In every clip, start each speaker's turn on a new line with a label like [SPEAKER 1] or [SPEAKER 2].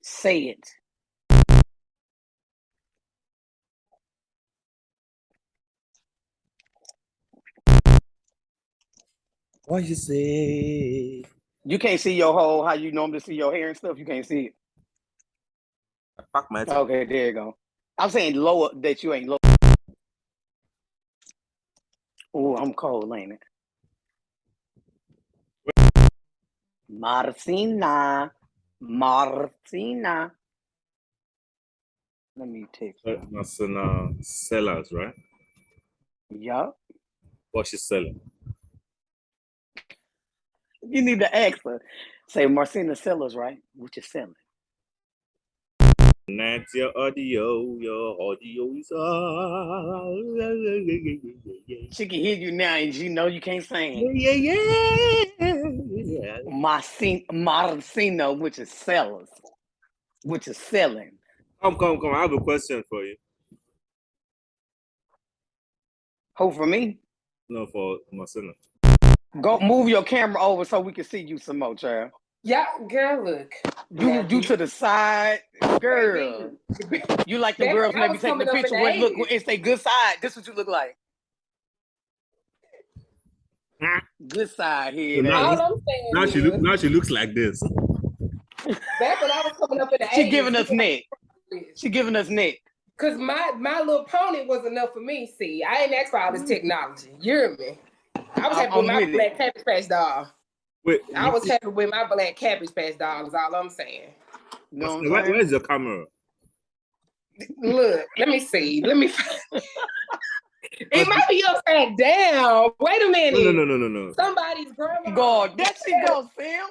[SPEAKER 1] Say it.
[SPEAKER 2] What you say?
[SPEAKER 1] You can't see your whole, how you normally see your hair and stuff. You can't see it.
[SPEAKER 2] Fuck my
[SPEAKER 1] Okay, there you go. I'm saying lower, that you ain't low. Oh, I'm cold, ain't it? Marsena. Marsena. Let me take that.
[SPEAKER 2] Marsena sellers, right?
[SPEAKER 1] Yup.
[SPEAKER 2] What she's selling?
[SPEAKER 1] You need to ask her. Say Marsena sellers, right? What you selling?
[SPEAKER 2] That's your audio. Your audio is
[SPEAKER 1] She can hear you now, and she know you can't sing.
[SPEAKER 2] yeah.
[SPEAKER 1] Marsena, which is sellers, which is selling.
[SPEAKER 2] Come. I have a question for you.
[SPEAKER 1] Who, for me?
[SPEAKER 2] No, for Marsena.
[SPEAKER 1] Go move your camera over so we can see you some more, child.
[SPEAKER 3] Yeah, girl, look.
[SPEAKER 1] You to the side, girl. You like the girls maybe taking the picture with look and say good side. This what you look like. Good side here.
[SPEAKER 2] So
[SPEAKER 3] all I'm saying
[SPEAKER 2] now she looks like this.
[SPEAKER 3] Back when I was coming up in the 80s,
[SPEAKER 1] she giving us neck. She giving us neck.
[SPEAKER 3] Cause my little pony was enough for me. See, I ain't asked for all this technology. You hear me? I was happy with my black Cabbage Patch doll.
[SPEAKER 2] Wait,
[SPEAKER 3] I was happy with my black Cabbage Patch doll. Is all I'm saying.
[SPEAKER 1] No,
[SPEAKER 2] where's your camera?
[SPEAKER 3] Look, let me see. It might be upside down. Wait a minute.
[SPEAKER 2] No.
[SPEAKER 3] Somebody's grandma.
[SPEAKER 1] God, that she goes, Sam.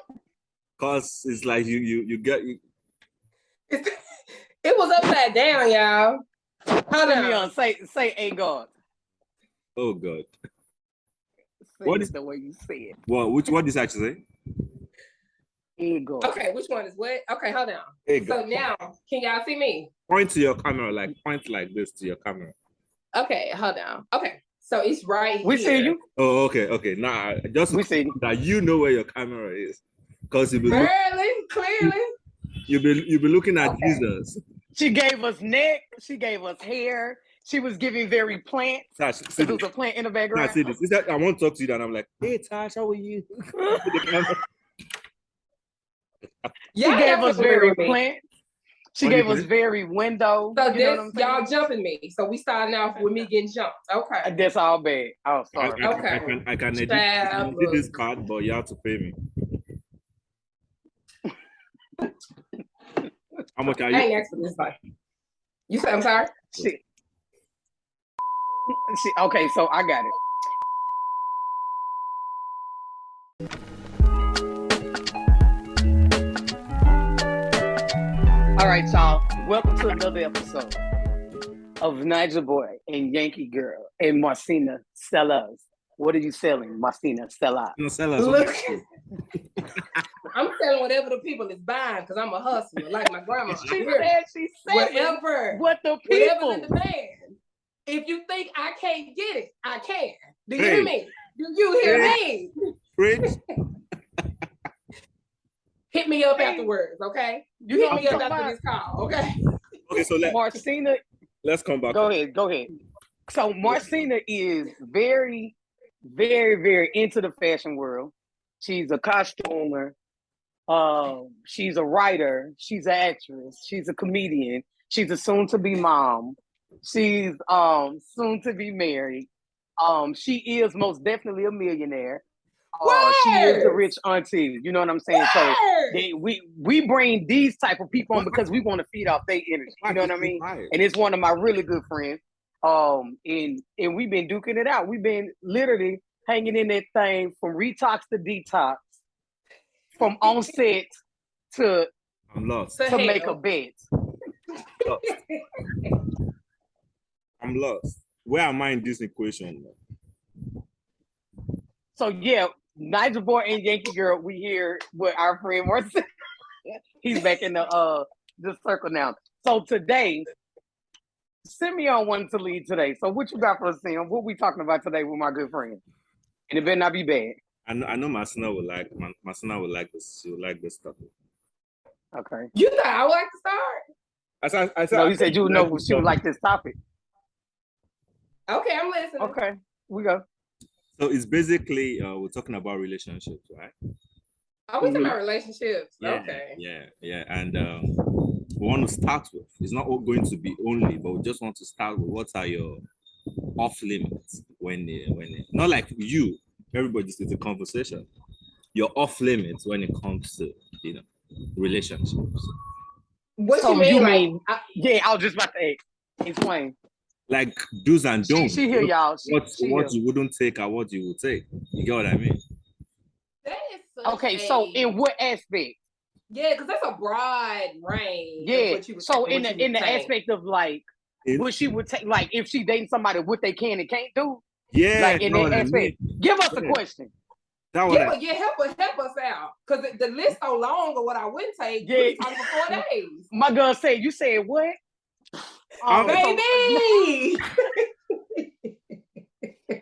[SPEAKER 2] Cause it's like you get.
[SPEAKER 3] It was upside down, y'all. Hold on.
[SPEAKER 1] Say, hey God.
[SPEAKER 2] Oh God.
[SPEAKER 1] What is the way you say it?
[SPEAKER 2] What does that say?
[SPEAKER 1] Hey God.
[SPEAKER 3] Okay, which one is what? Okay, hold on.
[SPEAKER 2] Hey,
[SPEAKER 3] so now, can y'all see me?
[SPEAKER 2] Point to your camera, point like this to your camera.
[SPEAKER 3] Okay, hold on. Okay, so it's right here.
[SPEAKER 1] We see you.
[SPEAKER 2] Oh, okay. Now, just
[SPEAKER 1] we see
[SPEAKER 2] that you know where your camera is, because you be
[SPEAKER 3] clearly.
[SPEAKER 2] You be looking at Jesus.
[SPEAKER 1] She gave us neck. She gave us hair. She was giving very plants.
[SPEAKER 2] Tasha,
[SPEAKER 1] there was a plant in the background.
[SPEAKER 2] Now, see this. Is that I want to talk to you, and I'm like, hey, Tasha, how are you?
[SPEAKER 1] She gave us very plants. She gave us very window.
[SPEAKER 3] So this, y'all jumping me. So we starting off with me getting jumped. Okay.
[SPEAKER 1] That's all bad. Oh, sorry.
[SPEAKER 2] I can edit this card, but you have to pay me. How much are you?
[SPEAKER 3] I ain't asked for this fight. You said I'm sorry?
[SPEAKER 1] Okay, so I got it. All right, y'all. Welcome to another episode of NaijaBoy and YankeeGirl and Marsena Sellers. What are you selling, Marsena Sellers?
[SPEAKER 2] No, sellers.
[SPEAKER 3] Look, I'm selling whatever the people is buying because I'm a hustler, like my grandma.
[SPEAKER 1] She said
[SPEAKER 3] whatever.
[SPEAKER 1] What the people?
[SPEAKER 3] Whatever's in demand. If you think I can't get it, I can. Do you hear me? Do you hear me?
[SPEAKER 2] Prince.
[SPEAKER 3] Hit me up afterwards, okay? You hit me up after this call, okay?
[SPEAKER 2] Okay, so
[SPEAKER 1] Marsena.
[SPEAKER 2] Let's come back.
[SPEAKER 1] Go ahead. So Marsena is very, very, very into the fashion world. She's a costumer. She's a writer. She's an actress. She's a comedian. She's a soon-to-be mom. She's soon to be married. She is most definitely a millionaire. She is the rich auntie. You know what I'm saying? So we bring these type of people on because we want to feed off their energy. You know what I mean? And it's one of my really good friends. And we've been duking it out. We've been literally hanging in that thing from retox to detox, from onset to
[SPEAKER 2] I'm lost.
[SPEAKER 1] To make a bet.
[SPEAKER 2] I'm lost. Where am I in this equation?
[SPEAKER 1] So yeah, NaijaBoy and YankeeGirl, we here with our friend Marsena. He's back in the circle now. So today, Simeon wanted to lead today. So what you got for us, Sam? What we talking about today with my good friend? And it better not be bad.
[SPEAKER 2] I know Marsena will like this. She will like this stuff.
[SPEAKER 1] Okay.
[SPEAKER 3] You thought I would like to start?
[SPEAKER 2] I said,
[SPEAKER 1] No, you said you would know she would like this topic.
[SPEAKER 3] Okay, I'm listening.
[SPEAKER 1] Okay, we go.
[SPEAKER 2] So it's basically we're talking about relationships, right?
[SPEAKER 3] Are we talking about relationships?
[SPEAKER 2] Yeah,
[SPEAKER 3] Okay.
[SPEAKER 2] yeah. And we want to start with. It's not all going to be only, but we just want to start with what are your off limits when not like you. Everybody just it's a conversation. Your off limits when it comes to relationships.
[SPEAKER 3] What
[SPEAKER 1] So
[SPEAKER 3] you mean?
[SPEAKER 1] mean? Yeah, I was just about to explain.
[SPEAKER 2] Like do's and don'ts.
[SPEAKER 1] She hear y'all.
[SPEAKER 2] What you wouldn't take and what you would take. You get what I mean?
[SPEAKER 3] That is such
[SPEAKER 1] okay. So in what aspect?
[SPEAKER 3] Yeah, because that's a broad range.
[SPEAKER 1] Yeah.
[SPEAKER 3] What you would
[SPEAKER 1] so
[SPEAKER 3] say,
[SPEAKER 1] in the aspect of like what she would take, like if she dating somebody, what they can and can't do.
[SPEAKER 2] Yeah.
[SPEAKER 1] Like in that aspect. Give us a question.
[SPEAKER 3] Help us out. Because the list so long of what I wouldn't take. Yeah. We talking for 4 days.
[SPEAKER 1] My girl said, you said what?
[SPEAKER 3] Baby!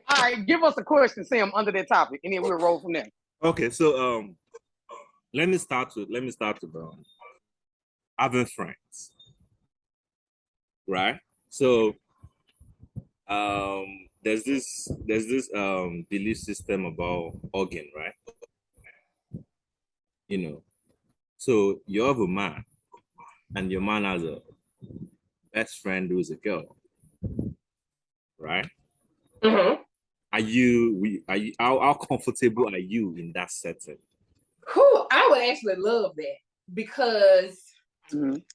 [SPEAKER 1] All right, give us a question, Sam, under that topic, and then we'll roll from there.
[SPEAKER 2] Okay, so let me start with having friends. Right? So there's this belief system about hugging, right? So you have a man and your man has a best friend who's a girl, right?
[SPEAKER 3] Mm-hmm.
[SPEAKER 2] How comfortable are you in that setting?
[SPEAKER 3] I would actually love that because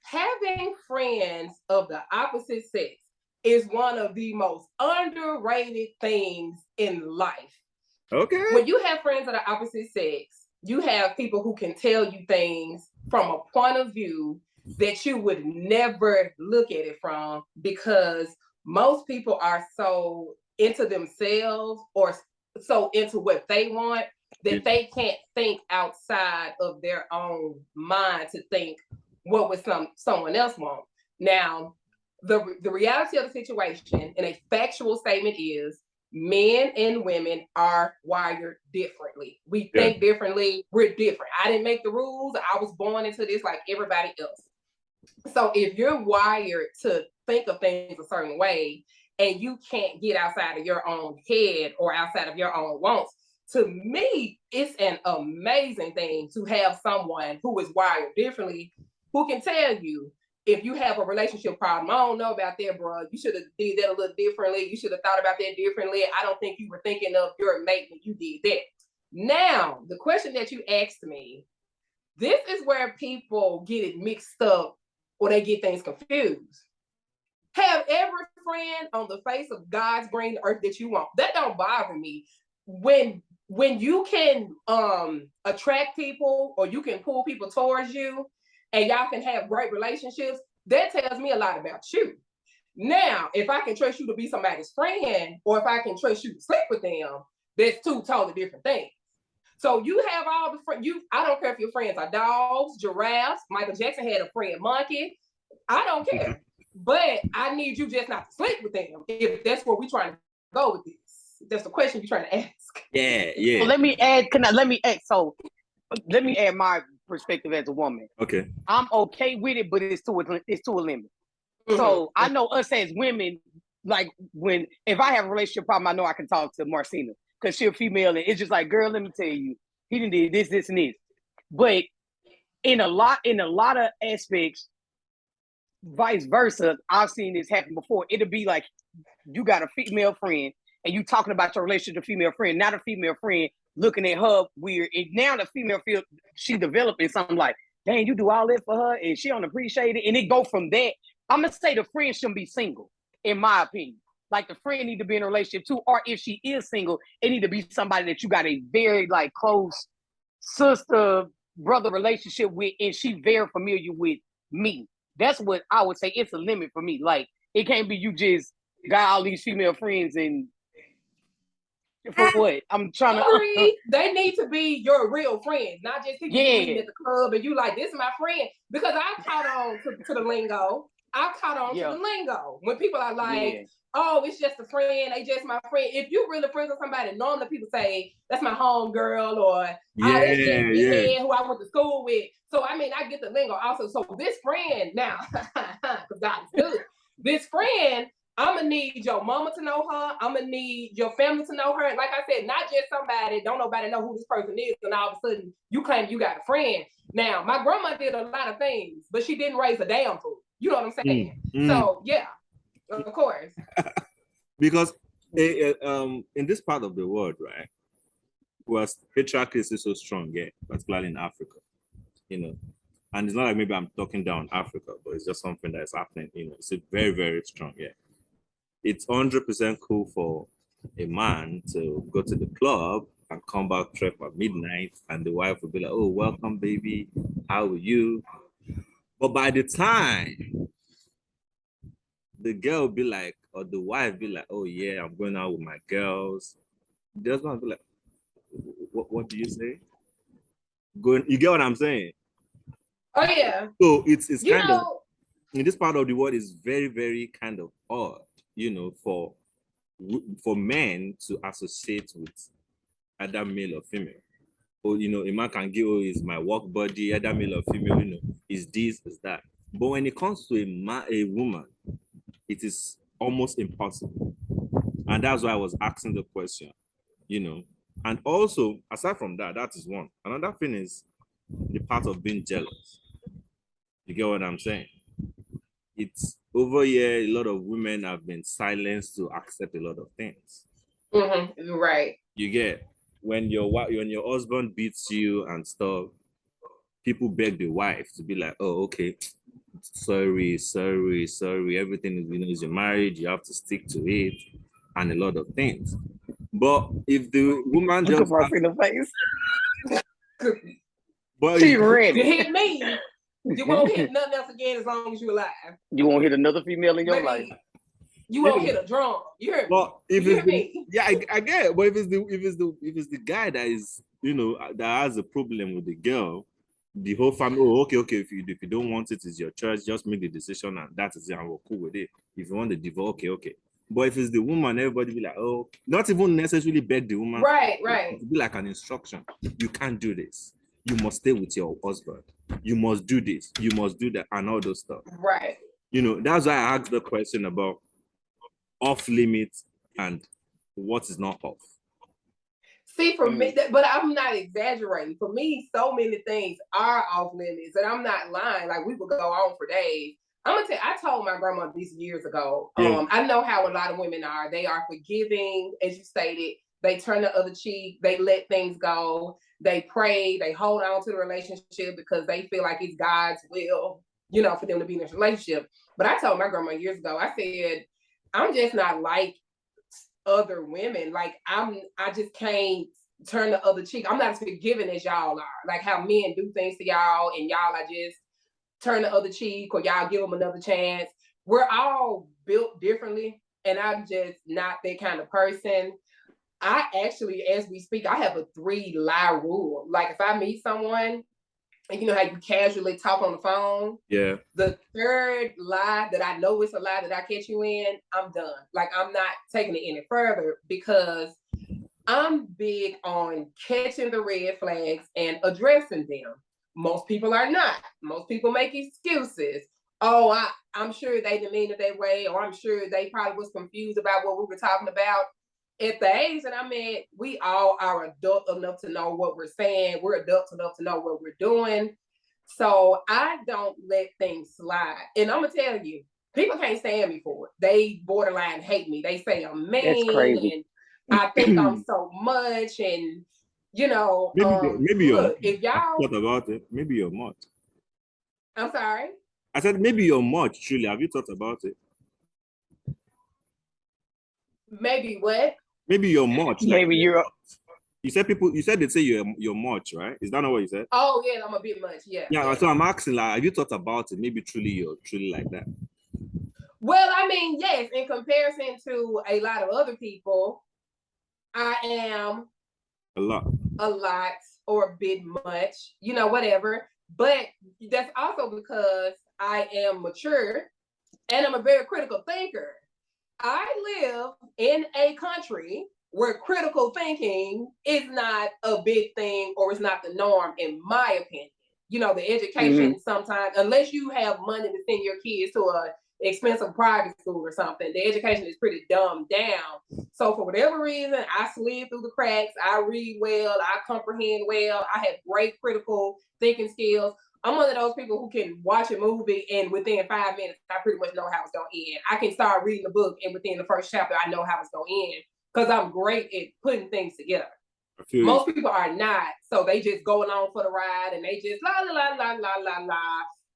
[SPEAKER 3] having friends of the opposite sex is one of the most underrated things in life.
[SPEAKER 2] Okay.
[SPEAKER 3] When you have friends of the opposite sex, you have people who can tell you things from a point of view that you would never look at it from, because most people are so into themselves or so into what they want that they can't think outside of their own mind to think what would someone else want. Now, the reality of the situation and a factual statement is men and women are wired differently. We think differently. We're different. I didn't make the rules. I was born into this like everybody else. So if you're wired to think of things a certain way and you can't get outside of your own head or outside of your own wants, to me, it's an amazing thing to have someone who is wired differently, who can tell you if you have a relationship problem. I don't know about that, bro. You should have did that a little differently. You should have thought about that differently. I don't think you were thinking of your mate when you did that. Now, the question that you asked me, this is where people get it mixed up or they get things confused. Have every friend on the face of God's green earth that you want. That don't bother me. When you can attract people or you can pull people towards you and y'all can have great relationships, that tells me a lot about you. Now, if I can trust you to be somebody's friend or if I can trust you to sleep with them, that's two totally different things. So you have all the friends. I don't care if your friends are dogs, giraffes. Michael Jackson had a friend monkey. I don't care. But I need you just not to sleep with them if that's where we're trying to go with this. That's the question you're trying to ask.
[SPEAKER 2] Yeah.
[SPEAKER 1] Well, let me add my perspective as a woman.
[SPEAKER 2] Okay.
[SPEAKER 1] I'm okay with it, but it's to a limit. So I know us as women, like if I have a relationship problem, I know I can talk to Marsena because she's a female, and it's just like, girl, let me tell you, he done did this, this, and this. But in a lot of aspects, vice versa, I've seen this happen before. It'll be like you got a female friend and you talking about your relationship to female friend, not a female friend looking at her weird. And now the female feel she developing something like, dang, you do all that for her and she don't appreciate it. And it go from that. I'm gonna say the friend shouldn't be single, in my opinion. Like the friend need to be in a relationship too, or if she is single, it need to be somebody that you got a very like close sister, brother relationship with, and she very familiar with me. That's what I would say. It's a limit for me. Like it can't be you just got all these female friends and for what? I'm trying to.
[SPEAKER 3] They need to be your real friends, not just people you meet at the club and you like, this is my friend. Because I caught on to the lingo. I caught on to the lingo. When people are like,
[SPEAKER 1] Yeah.
[SPEAKER 3] oh, it's just a friend, they just my friend. If you really friends with somebody, normally people say, that's my home girl, or oh, that's just BN who I went to school with. So I mean, I get the lingo also. So this friend now, because God is good, this friend, I'm gonna need your mama to know her. I'm gonna need your family to know her. Like I said, not just somebody, don't nobody know who this person is, and all of a sudden you claim you got a friend. Now, my grandma did a lot of things, but she didn't raise a damn fool. You know what I'm saying? So yeah, of course.
[SPEAKER 2] Because in this part of the world, right, where patriarchy is so strong, yeah, particularly in Africa, you know, and it's not like maybe I'm talking down Africa, but it's just something that's happening, you know, it's very, very strong, yeah. It's 100% cool for a man to go to the club and come back trip at midnight, and the wife will be like, oh, welcome, baby, how are you? But by the time the girl will be like, or the wife be like, oh yeah, I'm going out with my girls, the husband will be like, what do you say? Going, you get what I'm saying?
[SPEAKER 3] Oh yeah.
[SPEAKER 2] So it's kind of, in this part of the world, is very, very kind of odd, you know, for men to associate with either male or female. Or, you know, a man can give, oh, is my work buddy, either male or female, you know, is this, is that. But when it comes to a woman, it is almost impossible. And that's why I was asking the question, you know. And also, aside from that, that is one. Another thing is the part of being jealous. You get what I'm saying? It's over here, a lot of women have been silenced to accept a lot of things.
[SPEAKER 3] Right.
[SPEAKER 2] You get, when your husband beats you and stuff, people beg the wife to be like, oh, okay, sorry, everything is, you know, is your marriage, you have to stick to it, and a lot of things. But if the woman just
[SPEAKER 1] in the face,
[SPEAKER 2] but
[SPEAKER 1] she ready.
[SPEAKER 3] You hit me, you won't hit nothing else again as long as you're alive.
[SPEAKER 1] You won't hit another female in your life.
[SPEAKER 3] You won't hit a drum. You heard me.
[SPEAKER 2] But if
[SPEAKER 3] you
[SPEAKER 2] it's the, yeah, I get it. But if it's the guy that is, you know, that has a problem with the girl, the whole family, oh, okay, if you don't want it, it's your choice, just make the decision, and that is it, and we're cool with it. If you want the divorce, okay. But if it's the woman, everybody be like, oh, not even necessarily beg the woman.
[SPEAKER 3] Right.
[SPEAKER 2] It'd be like an instruction. You can't do this. You must stay with your husband. You must do this. You must do that, and all those stuff.
[SPEAKER 3] Right.
[SPEAKER 2] You know, that's why I asked the question about off limits and what is not off.
[SPEAKER 3] See, for me, but I'm not exaggerating. For me, so many things are off limits, and I'm not lying. Like, we would go on for days. I'm gonna tell you, I told my grandma this years ago. I know how a lot of women are. They are forgiving, as you stated. They turn the other cheek. They let things go. They pray. They hold on to the relationship because they feel like it's God's will, you know, for them to be in this relationship. But I told my grandma years ago, I said, I'm just not like other women. Like, I just can't turn the other cheek. I'm not as forgiving as y'all are. Like how men do things to y'all and y'all are just turn the other cheek, or y'all give them another chance. We're all built differently, and I'm just not that kind of person. I actually, as we speak, I have a 3-lie rule. Like, if I meet someone, and you know how you casually talk on the phone?
[SPEAKER 2] Yeah.
[SPEAKER 3] The 3rd lie that I know it's a lie that I catch you in, I'm done. Like, I'm not taking it any further, because I'm big on catching the red flags and addressing them. Most people are not. Most people make excuses. Oh, I'm sure they didn't mean it that way, or I'm sure they probably was confused about what we were talking about. At the age that I'm at, we all are adult enough to know what we're saying. We're adults enough to know what we're doing. So I don't let things slide. And I'm going to tell you, people can't stand me for it. They borderline hate me. They say I'm mean.
[SPEAKER 1] That's crazy.
[SPEAKER 3] And I think I'm so much. And, you know,
[SPEAKER 2] maybe
[SPEAKER 3] look, if y'all
[SPEAKER 2] thought about it, maybe you're much.
[SPEAKER 3] I'm sorry?
[SPEAKER 2] I said, maybe you're much, truly. Have you thought about it?
[SPEAKER 3] Maybe what?
[SPEAKER 2] Maybe you're much.
[SPEAKER 1] Maybe you're.
[SPEAKER 2] You said they say you're much, right? Is that not what you said?
[SPEAKER 3] Oh yeah, I'm a bit much. Yeah.
[SPEAKER 2] Yeah. So I'm asking, like, have you thought about it? Maybe truly you're truly like that.
[SPEAKER 3] Well, I mean, yes. In comparison to a lot of other people, I am
[SPEAKER 2] a lot,
[SPEAKER 3] or a bit much. You know, whatever. But that's also because I am mature. and I'm a very critical thinker. I live in a country where critical thinking is not a big thing or is not the norm, in my opinion. You know, the education sometimes, unless you have money to send your kids to a expensive private school or something, the education is pretty dumbed down. So for whatever reason, I slid through the cracks. I read well, I comprehend well, I have great critical thinking skills. I'm one of those people who can watch a movie and within 5 minutes, I pretty much know how it's going to end. I can start reading the book and within the first chapter, I know how it's going to end because I'm great at putting things together. Most people are not, so they just go along for the ride and they just la la la la la la la,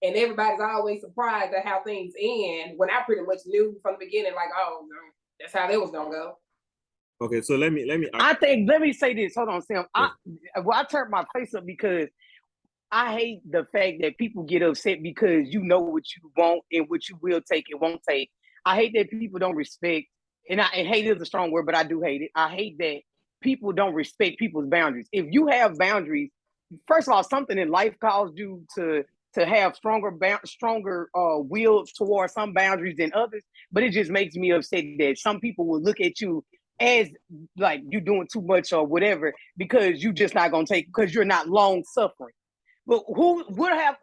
[SPEAKER 3] and everybody's always surprised at how things end. When I pretty much knew from the beginning, like, oh, that's how that was gonna go.
[SPEAKER 2] Okay, so let me.
[SPEAKER 1] Let me say this. Hold on, Sam.
[SPEAKER 2] Yeah.
[SPEAKER 1] I turned my face up because I hate the fact that people get upset because you know what you want and what you will take and won't take. I hate that people don't respect, and hate is a strong word, but I do hate it. I hate that people don't respect people's boundaries. If you have boundaries, first of all, something in life caused you to have stronger will towards some boundaries than others. But it just makes me upset that some people will look at you as like you doing too much or whatever because you just not gonna take because you're not long suffering. But who would have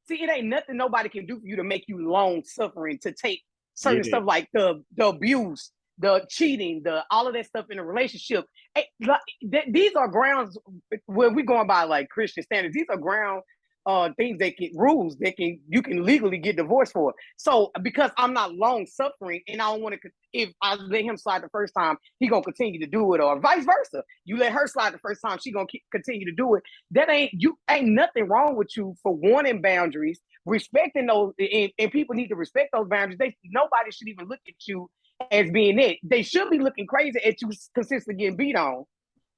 [SPEAKER 1] see, it ain't nothing nobody can do for you to make you long suffering to take certain stuff like the abuse, the cheating, the all of that stuff in a relationship. These are grounds where we're going by like Christian standards. These are ground things that rules that you can legally get divorced for. So because I'm not long suffering and I don't want to, if I let him slide the first time, he gonna continue to do it, or vice versa. You let her slide the first time, she gonna continue to do it. Ain't nothing wrong with you for wanting boundaries, respecting those, and people need to respect those boundaries. Nobody should even look at you as being it. They should be looking crazy at you consistently getting beat on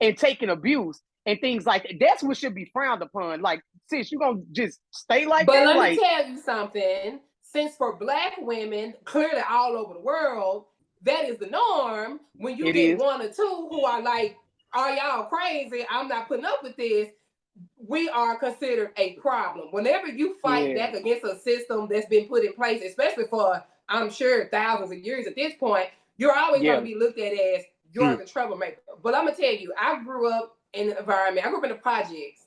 [SPEAKER 1] and taking abuse and things like that. That's what should be frowned upon. Like, sis, you gonna just stay like
[SPEAKER 3] but
[SPEAKER 1] that?
[SPEAKER 3] But let me tell you something. Since for Black women, clearly all over the world, that is the norm. When you get one or two who are like, are y'all crazy? I'm not putting up with this. We are considered a problem. Whenever you fight back against a system that's been put in place, especially for, I'm sure, thousands of years at this point, you're always going to be looked at as you're the troublemaker. But I'm going to tell you, I grew up in the environment. I grew up in the projects.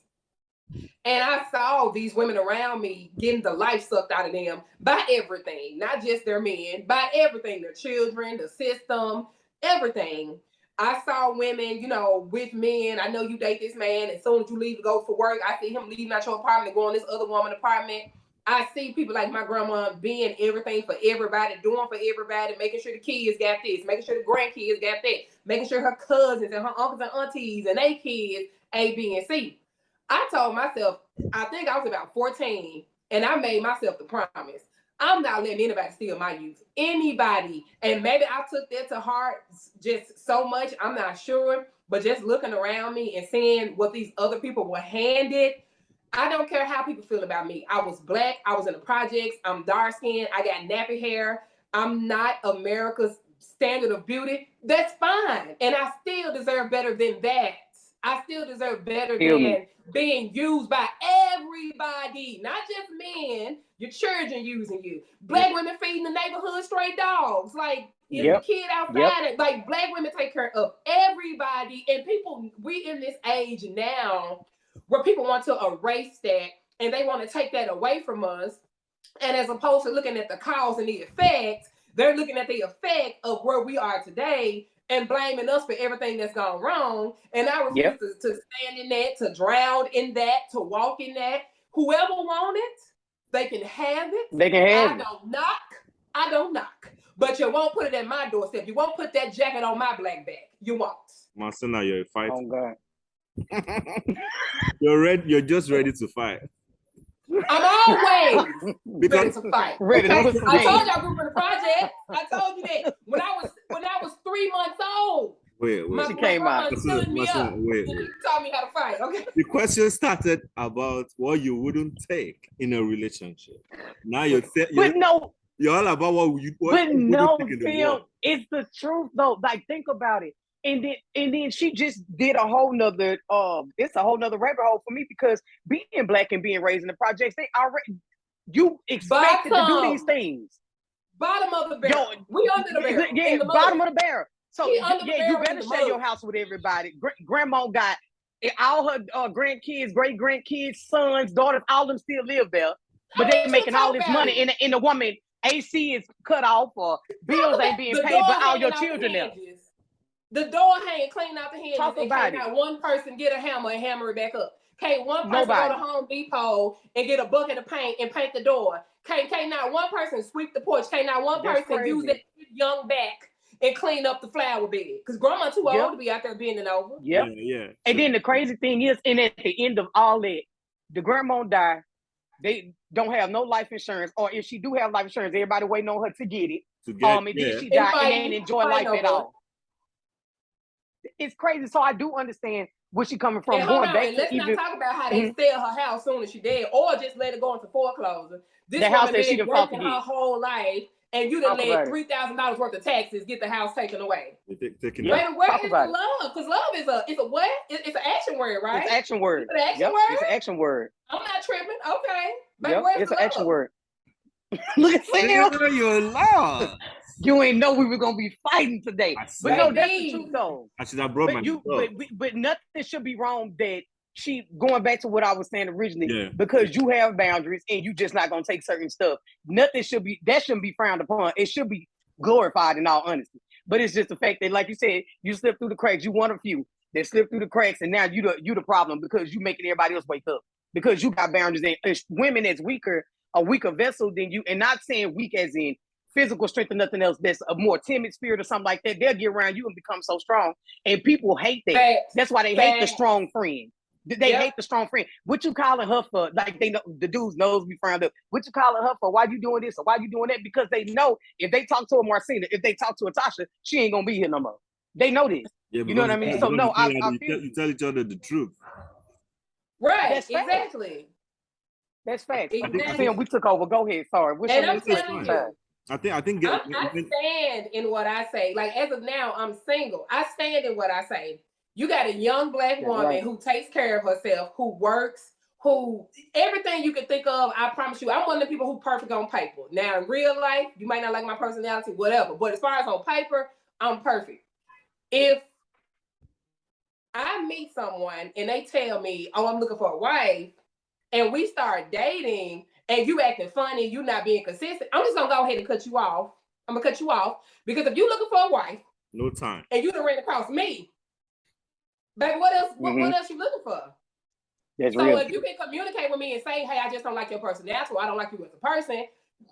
[SPEAKER 3] And I saw these women around me getting the life sucked out of them by everything, not just their men, by everything, their children, the system, everything. I saw women, you know, with men. I know you date this man. As soon as you leave to go for work, I see him leaving out your apartment and going to this other woman's apartment. I see people like my grandma being everything for everybody, doing for everybody, making sure the kids got this, making sure the grandkids got that, making sure her cousins and her uncles and aunties and they kids A, B, and C. I told myself, I think I was about 14, and I made myself the promise. I'm not letting anybody steal my youth. Anybody. And maybe I took that to heart just so much. I'm not sure. But just looking around me and seeing what these other people were handed, I don't care how people feel about me. I was Black. I was in the projects. I'm dark-skinned. I got nappy hair. I'm not America's standard of beauty. That's fine. And I still deserve better than that. I still deserve better than being used by everybody, not just men. Your children using you. Black women feeding the neighborhood stray dogs. Like, if the kid outside, like, Black women take care of everybody. And people, we in this age now where people want to erase that and they want to take that away from us. And as opposed to looking at the cause and the effect, they're looking at the effect of where we are today and blaming us for everything that's gone wrong. And I refuse to stand in that, to drown in that, to walk in that. Whoever wants it, they can have it.
[SPEAKER 1] They can have it.
[SPEAKER 3] I don't knock. But you won't put it at my doorstep. You won't put that jacket on my black back. You won't.
[SPEAKER 2] Marsena, you're a fighter.
[SPEAKER 1] Oh, God.
[SPEAKER 2] You're just ready to fight.
[SPEAKER 3] I'm always ready to fight.
[SPEAKER 1] Ready
[SPEAKER 3] okay?
[SPEAKER 1] to
[SPEAKER 3] I told y'all group in the project. I told you that when I was 3 months old.
[SPEAKER 2] Wait.
[SPEAKER 3] She
[SPEAKER 1] came out.
[SPEAKER 3] Stood me up. Wait. She taught me how to fight. Okay.
[SPEAKER 2] The question started about what you wouldn't take in a relationship. Now you're all about what you.
[SPEAKER 1] But no, Phil, it's the truth though. Like, think about it. And then she just did a whole nother it's a whole nother rabbit hole for me, because being Black and being raised in the projects, they already, you expected to do these things.
[SPEAKER 3] Bottom of the barrel. We under the barrel.
[SPEAKER 1] Yeah,
[SPEAKER 3] in the
[SPEAKER 1] bottom
[SPEAKER 3] mud.
[SPEAKER 1] of the barrel. So yeah, you better share your house with everybody. Grandma got all her grandkids, great grandkids, sons, daughters, all of them still live there, but they're making all this money. And the woman AC is cut off, or bills ain't being paid, but all your children there.
[SPEAKER 3] The door hanging clean out the hinges.
[SPEAKER 1] Talk about it.
[SPEAKER 3] Not one person get a hammer and hammer it back up. Can't one person
[SPEAKER 1] Nobody.
[SPEAKER 3] go to Home Depot and get a bucket of paint and paint the door. Can't not one person sweep the porch. Can't not one person use that young back and clean up the flower bed. Because grandma too old to be out there bending over.
[SPEAKER 1] Yeah. And then the crazy thing is, and at the end of all that, the grandma die. They don't have no life insurance, or if she do have life insurance, everybody waiting on her to get it. And then she died and ain't enjoy life at all. It's crazy. So I do understand where she coming from.
[SPEAKER 3] Going back let's not talk about how they sell her house soon as she dead, or just let it go into foreclosure. This
[SPEAKER 1] the house that she
[SPEAKER 3] been working her whole life, and you done let $3,000 worth of taxes get the house taken away. Baby, where is the love? Because love is a what? It's an action word, right?
[SPEAKER 1] It's an action word.
[SPEAKER 3] It's an action word.
[SPEAKER 1] It's an action word.
[SPEAKER 3] I'm not tripping. Okay. Baby, where's
[SPEAKER 1] it's
[SPEAKER 3] the
[SPEAKER 1] an
[SPEAKER 3] love?
[SPEAKER 1] action word. Look at Sam.
[SPEAKER 2] Your love.
[SPEAKER 1] You ain't know we were gonna be fighting today. But no, that's the truth though.
[SPEAKER 2] I should have brought
[SPEAKER 1] but nothing should be wrong that she going back to what I was saying originally, because you have boundaries and you just not gonna take certain stuff. Nothing shouldn't be frowned upon. It should be glorified in all honesty. But it's just the fact that, like you said, you slip through the cracks. You one of few that slip through the cracks, and now you the problem because you making everybody else wake up because you got boundaries. And women that's a weaker vessel than you, and not saying weak as in physical strength or nothing else, that's a more timid spirit or something like that, they'll get around you and become so strong. And people hate that. That's why they hate the strong friend. They hate the strong friend. What you calling her for? Like, they know the dudes knows we frowned up. What you calling her for? Why you doing this or why you doing that? Because they know if they talk to a Marsena, if they talk to a Tasha, she ain't gonna be here no more. They know this. You know what I mean? So no, I feel
[SPEAKER 2] you tell each other the truth.
[SPEAKER 3] Right. That's exactly.
[SPEAKER 1] That's fact. Exactly. We took over. Go ahead. Sorry.
[SPEAKER 3] And I'm telling you.
[SPEAKER 2] I stand
[SPEAKER 3] in what I say. Like, as of now, I'm single. I stand in what I say. You got a young Black woman who takes care of herself, who works, who everything you can think of. I promise you, I'm one of the people who perfect on paper. Now, in real life, you might not like my personality, whatever. But as far as on paper, I'm perfect. If I meet someone and they tell me, "Oh, I'm looking for a wife," and we start dating, and you acting funny, you not being consistent, I'm just gonna go ahead and cut you off. I'm gonna cut you off because if you looking for a wife,
[SPEAKER 2] no time,
[SPEAKER 3] and you done ran across me, baby, what else? What else you looking for?
[SPEAKER 1] That's
[SPEAKER 3] so
[SPEAKER 1] real.
[SPEAKER 3] If you can communicate with me and say, "Hey, I just don't like your personality, or I don't like you as a person,"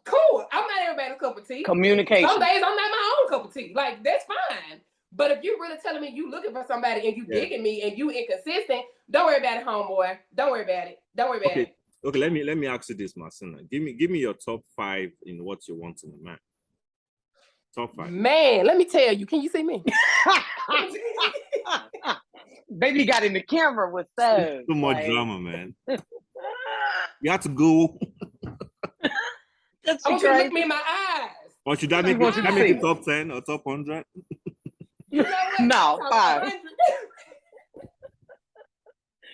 [SPEAKER 3] cool. I'm not everybody's cup of tea.
[SPEAKER 1] Communication.
[SPEAKER 3] Some days I'm not my own cup of tea. Like, that's fine. But if you're really telling me you looking for somebody and you digging me and you inconsistent, don't worry about it, homeboy. Don't worry about it. Don't worry about it.
[SPEAKER 2] Okay, let me ask you this, Marsena. Give me your top 5 in what you want in a man. Top 5.
[SPEAKER 3] Man, let me tell you. Can you see me?
[SPEAKER 1] Baby got in the camera with that.
[SPEAKER 2] Too much drama, man. You have to go.
[SPEAKER 3] I want you to look me in my eyes.
[SPEAKER 2] Or should that make it top 10 or top 100?
[SPEAKER 3] You know what?
[SPEAKER 1] No, 5.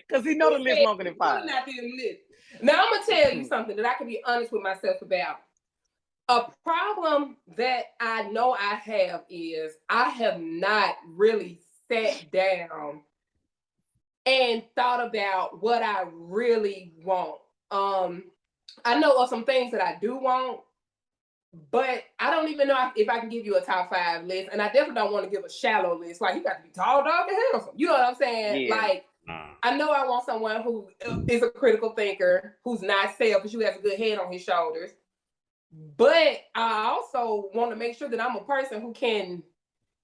[SPEAKER 1] Because he know the list longer than 5.
[SPEAKER 3] Now, I'm going to tell you something that I can be honest with myself about. A problem that I know I have is I have not really sat down and thought about what I really want. I know of some things that I do want, but I don't even know if I can give you a top 5 list. And I definitely don't want to give a shallow list. Like, you got to be tall, dog, and handsome. You know what I'm saying?
[SPEAKER 1] Yeah.
[SPEAKER 3] Like, I know I want someone who is a critical thinker, who's not selfish, who has a good head on his shoulders. But I also want to make sure that I'm a person who can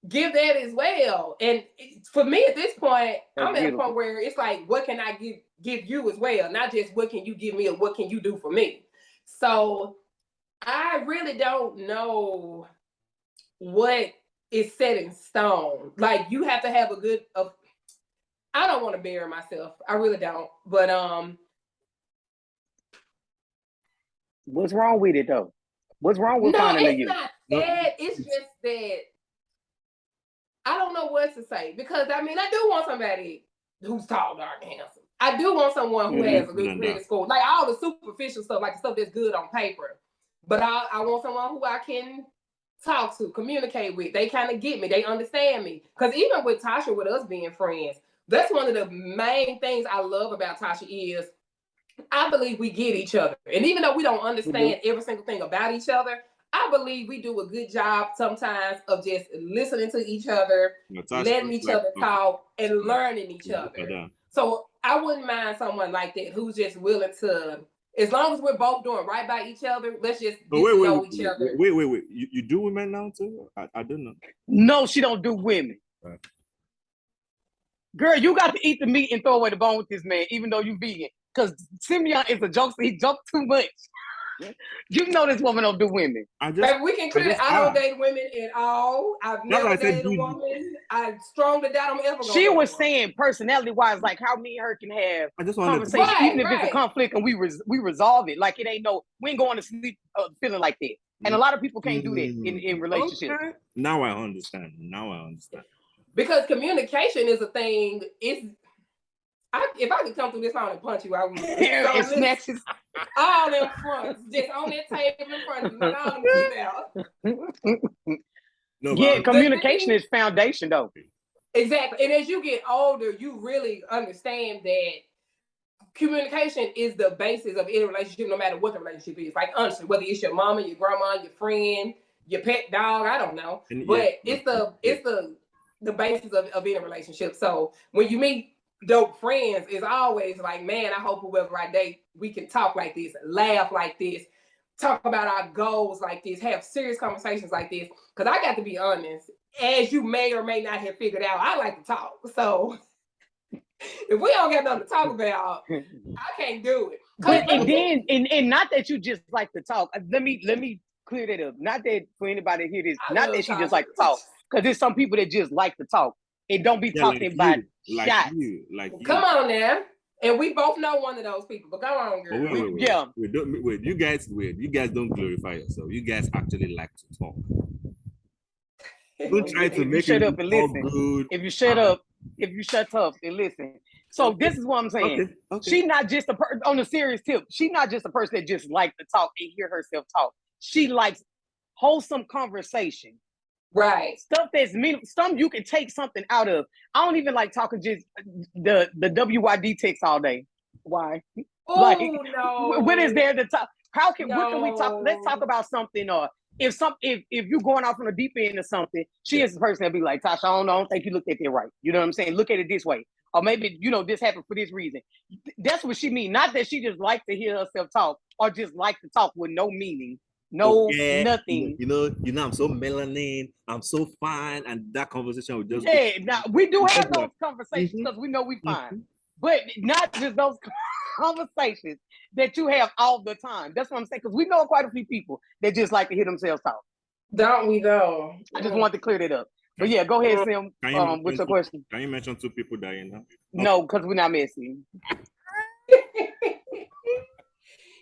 [SPEAKER 3] give that as well. And for me at this point, I'm at a point where it's like, what can I give you as well? Not just what can you give me or what can you do for me? So I really don't know what is set in stone. Like, you have to have a good I don't want to bury myself. I really don't. But
[SPEAKER 1] what's wrong with it though? What's wrong with finding a you?
[SPEAKER 3] No, it's not that. It's just that I don't know what to say, because I mean, I do want somebody who's tall, dark, and handsome. I do want someone who has a good credit score, like all the superficial stuff, like the stuff that's good on paper. but I want someone who I can talk to, communicate with. They kind of get me. They understand me. Because even with Tasha, with us being friends, that's one of the main things I love about Tasha is I believe we get each other. And even though we don't understand every single thing about each other, I believe we do a good job sometimes of just listening to each other, letting each other talk, and learning each other. So I wouldn't mind someone like that who's just willing to, as long as we're both doing right by each other, let's just get to know each other.
[SPEAKER 2] Wait. You do women now too? I don't know.
[SPEAKER 1] No, she don't do women.
[SPEAKER 2] Right.
[SPEAKER 1] Girl, you got to eat the meat and throw away the bone with this man, even though you vegan. Because Simmy is a joke, so he joked too much. You know this woman don't do women.
[SPEAKER 3] Baby, we can clear it. I don't date women at all. I've never dated a woman. I strongly doubt I'm ever going to.
[SPEAKER 1] She was saying personality-wise, like how me and her can have conversation, even if it's a conflict and we resolve it. Like it ain't we ain't going to sleep feeling like that. And a lot of people can't do that in relationships.
[SPEAKER 2] Okay. Now I understand.
[SPEAKER 3] Because communication is a thing. If I could come through this phone and punch you, I would.
[SPEAKER 1] It snatches
[SPEAKER 3] all them fronts, just on that table in front of you, all them out.
[SPEAKER 1] Yeah, communication is foundation, though.
[SPEAKER 3] Exactly, and as you get older, you really understand that communication is the basis of any relationship, no matter what the relationship is. Like honestly, whether it's your mama, your grandma, your friend, your pet dog, I don't know, but it's the basis of any relationship. So when you meet dope friends, is always like, man, I hope whoever I date, we can talk like this, laugh like this, talk about our goals like this, have serious conversations like this. Because I got to be honest, as you may or may not have figured out, I like to talk. So if we don't got nothing to talk about, I can't do it.
[SPEAKER 1] But and not that you just like to talk. Let me clear that up. Not that for anybody to hear this, not that she just like to talk. Because there's some people that just like to talk. And don't be talking about shots.
[SPEAKER 3] Come on now. And we both know one of those people, but go on, girl.
[SPEAKER 2] Wait, you guys don't glorify yourself. You guys actually like to talk. Don't try to make it
[SPEAKER 1] up and listen.
[SPEAKER 2] Good.
[SPEAKER 1] If you shut up and listen. So this is what I'm saying. Okay. She's not just on a serious tip. She's not just a person that just likes to talk and hear herself talk. She likes wholesome conversation.
[SPEAKER 3] Right.
[SPEAKER 1] Stuff that's some you can take something out of. I don't even like talking just the WYD text all day. Why?
[SPEAKER 3] Oh no.
[SPEAKER 1] What is there to talk? What can we talk? Let's talk about something. Or if you're going off on a deep end or something, she is the person that be like, Tasha, I don't think you looked at it right. You know what I'm saying? Look at it this way. Or maybe, this happened for this reason. That's what she mean. Not that she just likes to hear herself talk or just like to talk with no meaning. Nothing.
[SPEAKER 2] You know, I'm so melanin, I'm so fine, and that conversation would just
[SPEAKER 1] now we do have those conversations because we know we fine, but not just those conversations that you have all the time. That's what I'm saying, because we know quite a few people that just like to hear themselves talk.
[SPEAKER 3] Don't we though?
[SPEAKER 1] I just wanted to clear that up. But yeah, go ahead, Sim. What's your question?
[SPEAKER 2] Can you mention 2 people that you know?
[SPEAKER 1] No, because we're not messy.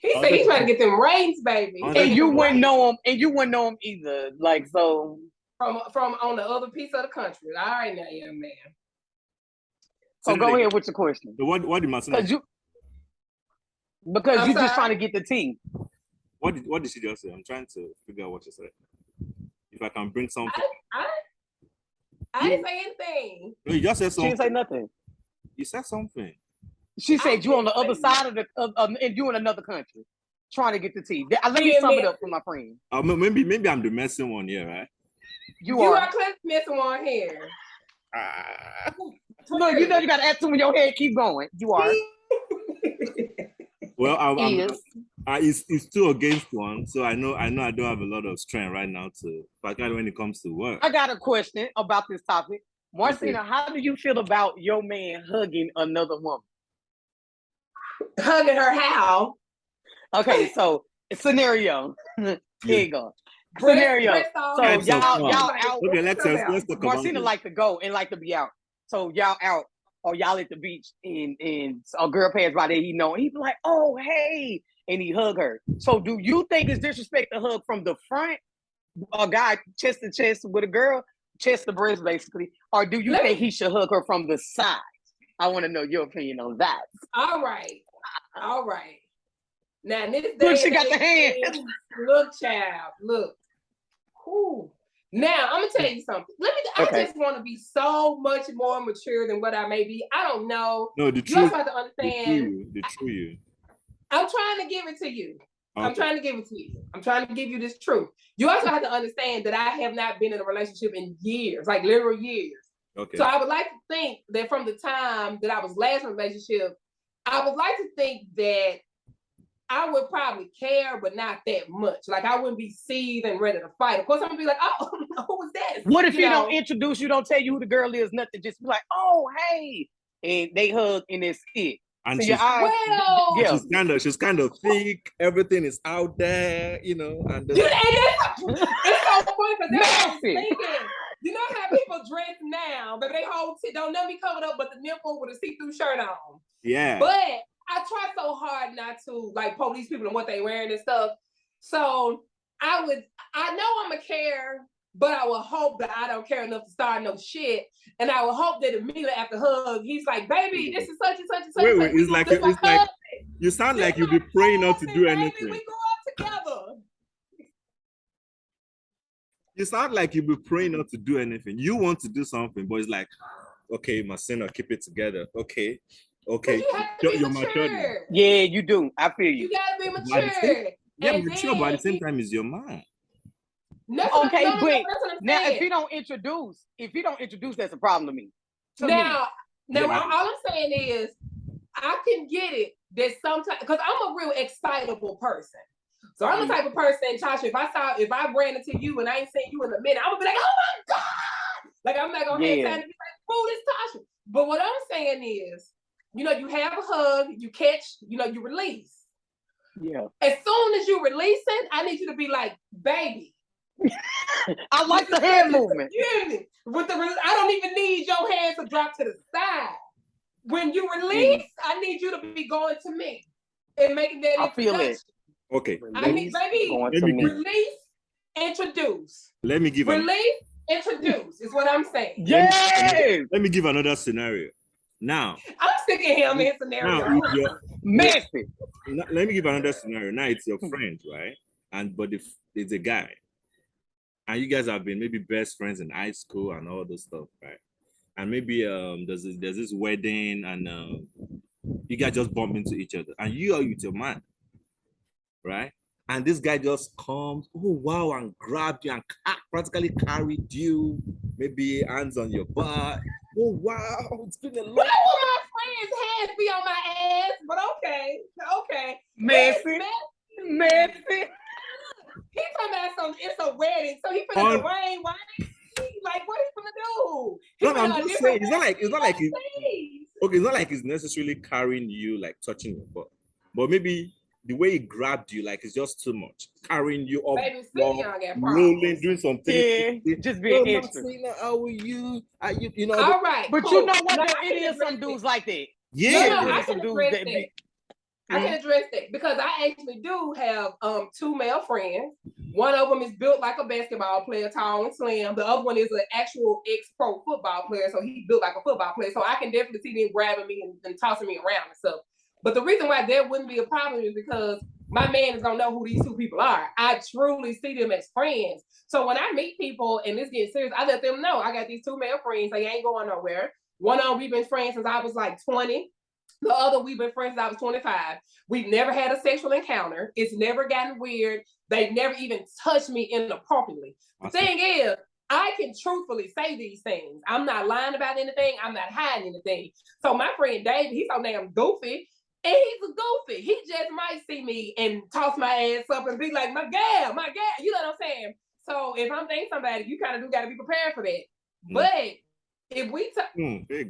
[SPEAKER 3] He said he's trying to get them ratings, baby.
[SPEAKER 1] And you wouldn't know him, either. Like, so
[SPEAKER 3] from on the other piece of the country. All right, now, young man.
[SPEAKER 1] So go ahead with your question.
[SPEAKER 2] What did Marsena?
[SPEAKER 1] Because you're just trying to get the tea.
[SPEAKER 2] What did she just say? I'm trying to figure out what she said. If I can bring something.
[SPEAKER 3] I didn't say anything.
[SPEAKER 2] No, you just said something.
[SPEAKER 1] She didn't say nothing.
[SPEAKER 2] You said something.
[SPEAKER 1] She said you on the other side and you in another country trying to get the tea. Let me sum it up for my friend.
[SPEAKER 2] Maybe I'm the messing one here, right?
[SPEAKER 3] You are clearly messing one here.
[SPEAKER 1] No, you know you got to add two in your head. Keep going. You are.
[SPEAKER 2] Well, it's 2 against 1, so I know I don't have a lot of strength right now particularly when it comes to work.
[SPEAKER 1] I got a question about this topic. Marsena, how do you feel about your man hugging another woman?
[SPEAKER 3] Hugging her how?
[SPEAKER 1] Okay, so scenario. Here you go. Scenario. So y'all out.
[SPEAKER 2] Okay, let's talk about
[SPEAKER 1] Marsena like to go and like to be out. So y'all out or y'all at the beach and a girl passed by there, he be like, oh hey, and he hug her. So do you think it's disrespect to hug from the front? A guy chest to chest with a girl, chest to breast basically, or do you think he should hug her from the side? I want to know your opinion on that.
[SPEAKER 3] All right. Now, in this day
[SPEAKER 1] Look, she got the hand.
[SPEAKER 3] Look, child, look. Ooh. Now, I'm gonna tell you something. I just want to be so much more mature than what I may be. I don't know.
[SPEAKER 2] No, the
[SPEAKER 3] you
[SPEAKER 2] truth.
[SPEAKER 3] also have to understand.
[SPEAKER 2] The true you.
[SPEAKER 3] I'm trying to give it to you.
[SPEAKER 2] Okay.
[SPEAKER 3] I'm trying to give it to you. I'm trying to give you this truth. You also have to understand that I have not been in a relationship in years, like literal years.
[SPEAKER 2] Okay.
[SPEAKER 3] So I would like to think that from the time that I was last in a relationship, I would like to think that I would probably care, but not that much. Like I wouldn't be seething and ready to fight. Of course, I'm gonna be like, oh, who was that?
[SPEAKER 1] What if he don't introduce you, don't tell you who the girl is, nothing, just be like, oh, hey, and they hug and it's it.
[SPEAKER 2] And
[SPEAKER 1] so
[SPEAKER 2] she's, she's kind of thick. Everything is out there, you know. And
[SPEAKER 3] it's so funny because that's what I'm thinking. You know how people dress now, but they whole don't let me covered up, but the nipple with a see-through shirt on.
[SPEAKER 2] Yeah.
[SPEAKER 3] But I try so hard not to like police people and what they wearing and stuff. So I know I'm a care, but I will hope that I don't care enough to start no shit. And I will hope that immediately after hug, he's like, baby, this is such and such and such.
[SPEAKER 2] Wait, it's like you sound like you'll be praying not to do anything.
[SPEAKER 3] Baby, we grew up together.
[SPEAKER 2] You sound like you'll be praying not to do anything. You want to do something, but it's like, okay, Marsena, keep it together. Okay.
[SPEAKER 3] You're mature.
[SPEAKER 1] Yeah, you do. I feel you.
[SPEAKER 3] You gotta be mature.
[SPEAKER 2] Mature, but at the same time, is your mind.
[SPEAKER 1] Now if he don't introduce, that's a problem to me.
[SPEAKER 3] Now, all I'm saying is, I can get it that sometimes because I'm a real excitable person. So I'm the type of person, Tasha, if I ran into you and I ain't seen you in a minute, I'm gonna be like, oh my God! Like I'm not gonna have time to be like, oh, this Tasha. But what I'm saying is, you have a hug, you catch, you release.
[SPEAKER 1] Yeah.
[SPEAKER 3] As soon as you release it, I need you to be like, baby.
[SPEAKER 1] I like the hand movement.
[SPEAKER 3] I don't even need your hands to drop to the side. When you release, I need you to be going to me and making that introduction. I feel it.
[SPEAKER 2] Okay.
[SPEAKER 3] I need, baby, release, introduce.
[SPEAKER 2] Let me give
[SPEAKER 3] release, introduce is what I'm saying.
[SPEAKER 1] Yes.
[SPEAKER 2] Let me give another scenario. Now,
[SPEAKER 3] I'm sick of him in scenario.
[SPEAKER 1] Messy.
[SPEAKER 2] Let me give another scenario. Now it's your friend, right? But it's a guy. And you guys have been maybe best friends in high school and all this stuff, right? And maybe there's this wedding and you guys just bump into each other and you are with your man, right? And this guy just comes, oh wow, and grabbed you and practically carried you, maybe hands on your butt. Oh wow, it's been a long time.
[SPEAKER 3] My friend's hands be on my ass, but okay.
[SPEAKER 1] Messy.
[SPEAKER 3] He talking about it's a wedding, so he finna the rain. Why? Like, what he finna do?
[SPEAKER 2] I'm just saying, it's not like he's necessarily carrying you, like touching your butt, but maybe the way he grabbed you, like it's just too much, carrying you up, rolling, doing something.
[SPEAKER 1] Yeah, just being extra.
[SPEAKER 2] How are you?
[SPEAKER 3] All right,
[SPEAKER 1] but cool. You know what? It is some dudes like that.
[SPEAKER 2] Yeah,
[SPEAKER 3] I can address that. I can address that because I actually do have 2 male friends. One of them is built like a basketball player, tall and slim. The other one is an actual ex-pro football player, so he built like a football player. So I can definitely see them grabbing me and tossing me around and stuff. But the reason why there wouldn't be a problem is because my man is gonna know who these 2 people are. I truly see them as friends. So when I meet people and this gets serious, I let them know I got these 2 male friends. They ain't going nowhere. One of them, we've been friends since I was like 20. The other, we've been friends since I was 25. We've never had a sexual encounter. It's never gotten weird. They've never even touched me inappropriately. The thing is, I can truthfully say these things. I'm not lying about anything. I'm not hiding anything. So my friend David, he's so damn goofy. And he's a goofy. He just might see me and toss my ass up and be like, my gal. You know what I'm saying? So if I'm dating somebody, you kind of do got to be prepared for that. But if we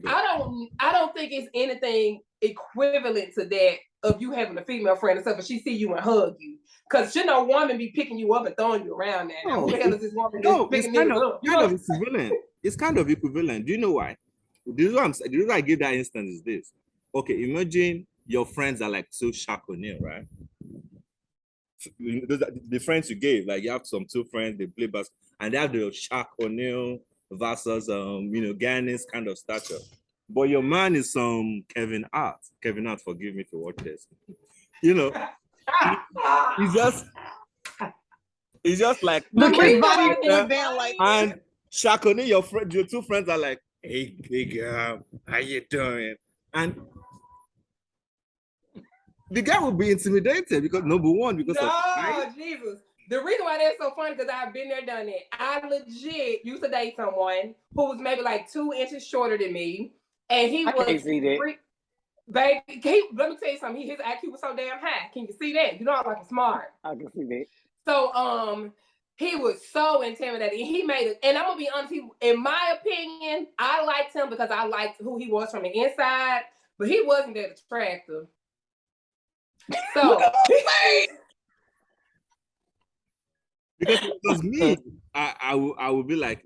[SPEAKER 3] I don't think it's anything equivalent to that of you having a female friend and stuff, and she see you and hug you. Because woman be picking you up and throwing you around there. Now, who the hell is this woman picking me up?
[SPEAKER 2] It's kind of equivalent. Do you know why? The reason I give that instance is this. Okay, imagine your friends are like so Shaq O'Neal, right? The friends you gave, like you have some 2 friends, they play basketball, and they have the Shaq O'Neal versus Ghanaians kind of stature. But your man is some Kevin Hart. Kevin Hart, forgive me for what this. It's just like
[SPEAKER 1] Look, his
[SPEAKER 3] reason
[SPEAKER 1] body
[SPEAKER 3] why
[SPEAKER 1] going
[SPEAKER 3] this-
[SPEAKER 1] down like
[SPEAKER 2] and Shakoni, your two friends are like, hey girl, how you doing? And the guy will be intimidated because number one, because of
[SPEAKER 3] No, Jesus. The reason why that's so funny because I've been there, done it. I legit used to date someone who was maybe like 2 inches shorter than me, and he
[SPEAKER 1] I
[SPEAKER 3] was.
[SPEAKER 1] can't see that.
[SPEAKER 3] Baby, let me tell you something. His IQ was so damn high. Can you see that? You know I'm like smart.
[SPEAKER 1] I can see that.
[SPEAKER 3] So he was so intimidating. He made it, and I'm gonna be honest. In my opinion, I liked him because I liked who he was from the inside, but he wasn't that attractive. So
[SPEAKER 2] because it was me, I would be like,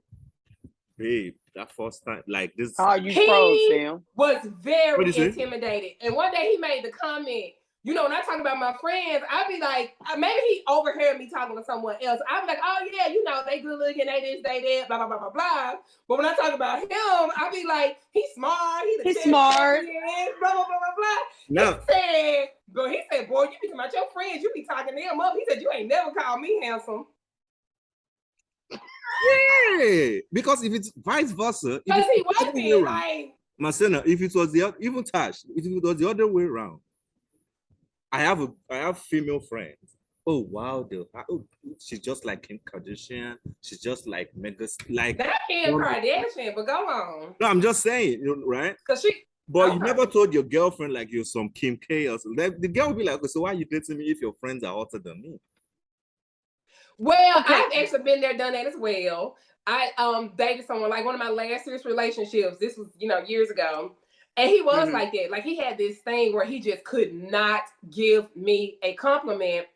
[SPEAKER 2] babe, that first time, like this.
[SPEAKER 1] How you froze, Sam?
[SPEAKER 3] Was very
[SPEAKER 2] What do you say?
[SPEAKER 3] intimidated. And one day he made the comment, you know, when I talk about my friends, I'd be like, maybe he overheard me talking to someone else. I'd be like, oh yeah, you know, they good looking, they this, they that, blah, blah, blah, blah, blah. But when I talk about him, I'd be like, he's smart,
[SPEAKER 1] He's smart.
[SPEAKER 3] Blah, blah, blah, blah, blah.
[SPEAKER 2] No.
[SPEAKER 3] He said, boy, you be talking about your friends, you be talking them up. He said, you ain't never called me handsome.
[SPEAKER 2] Yeah, because if it's vice versa,
[SPEAKER 3] Because he
[SPEAKER 2] wasn't
[SPEAKER 3] like,
[SPEAKER 2] Marsena, if it was the even Tash, if it was the other way around, I have female friends. Oh wow, she's just like Kim Kardashian. She's just like like
[SPEAKER 3] that Kim Kardashian, but go on.
[SPEAKER 2] No, I'm just saying, you know, right?
[SPEAKER 3] Because she.
[SPEAKER 2] But you never told your girlfriend like you're some Kim K or something. The girl will be like, okay, so why are you dating me if your friends are hotter than me?
[SPEAKER 3] Well, okay. I've actually been there, done that as well. I dated someone, like one of my last serious relationships. This was, you know, years ago. And he was like that. Like he had this thing where he just could not give me a compliment.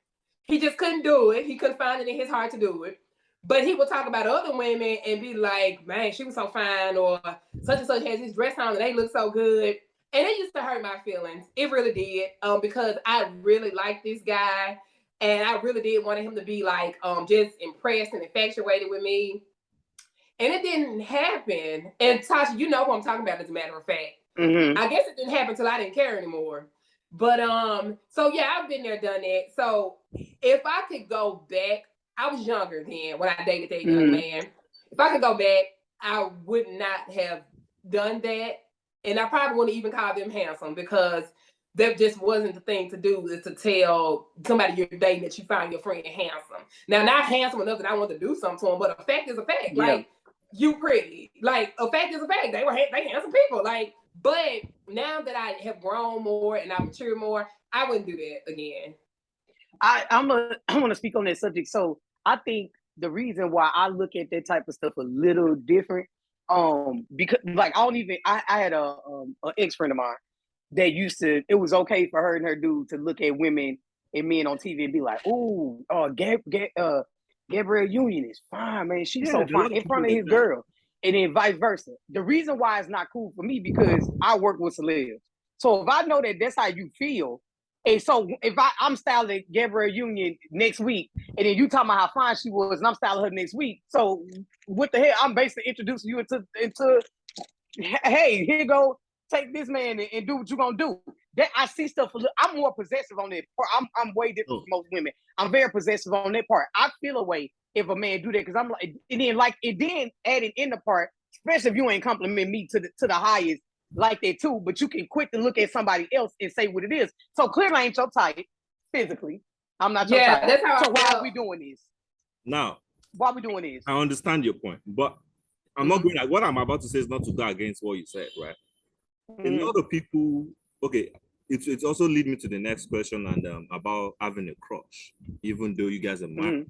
[SPEAKER 3] He just couldn't do it. He couldn't find it in his heart to do it. But he would talk about other women and be like, man, she was so fine, or such and such has this dress on and they look so good. And it used to hurt my feelings. It really did. Because I really liked this guy. And I really did want him to be like just impressed and infatuated with me. And it didn't happen. And Tasha, you know who I'm talking about, as a matter of fact. I guess it didn't happen until I didn't care anymore. But so yeah, I've been there, done that. So if I could go back, I was younger then when I dated that young man. If I could go back, I would not have done that. And I probably wouldn't even call them handsome, because that just wasn't the thing to do, is to tell somebody you're dating that you find your friend handsome. Now, not handsome enough that I want to do something to him, but a fact is a fact. Yeah. Like, you pretty. Like, a fact is a fact. They handsome people. Like, but now that I have grown more and I mature more, I wouldn't do that again.
[SPEAKER 1] I want to speak on that subject. So I think the reason why I look at that type of stuff a little different, because like I had a ex friend of mine that used to, it was okay for her and her dude to look at women and men on TV and be like, "Oh, Gabrielle Union is fine, man. She's so fine," in front of his girl, and then vice versa. The reason why it's not cool for me, because I work with celebs. So if I know that that's how you feel, and so if I'm styling Gabrielle Union next week, and then you talking about how fine she was, and I'm styling her next week, so what the hell? I'm basically introducing you into hey, here you go. Take this man and do what you're gonna do. That I see stuff. I'm more possessive on that part. I'm way different from most women. I'm very possessive on that part. I feel a way if a man do that, because I'm like, and then adding in the part, especially if you ain't compliment me to the highest like that too. But you can quick to look at somebody else and say what it is. So clearly, I ain't your type physically. I'm not your type.
[SPEAKER 3] That's how.
[SPEAKER 1] So why are we doing this?
[SPEAKER 2] Now,
[SPEAKER 1] why are we doing this?
[SPEAKER 2] I understand your point, but I'm not going. What I'm about to say is not to go against what you said, right? A lot of people, okay, it's also lead me to the next question, and about having a crush, even though you guys are married.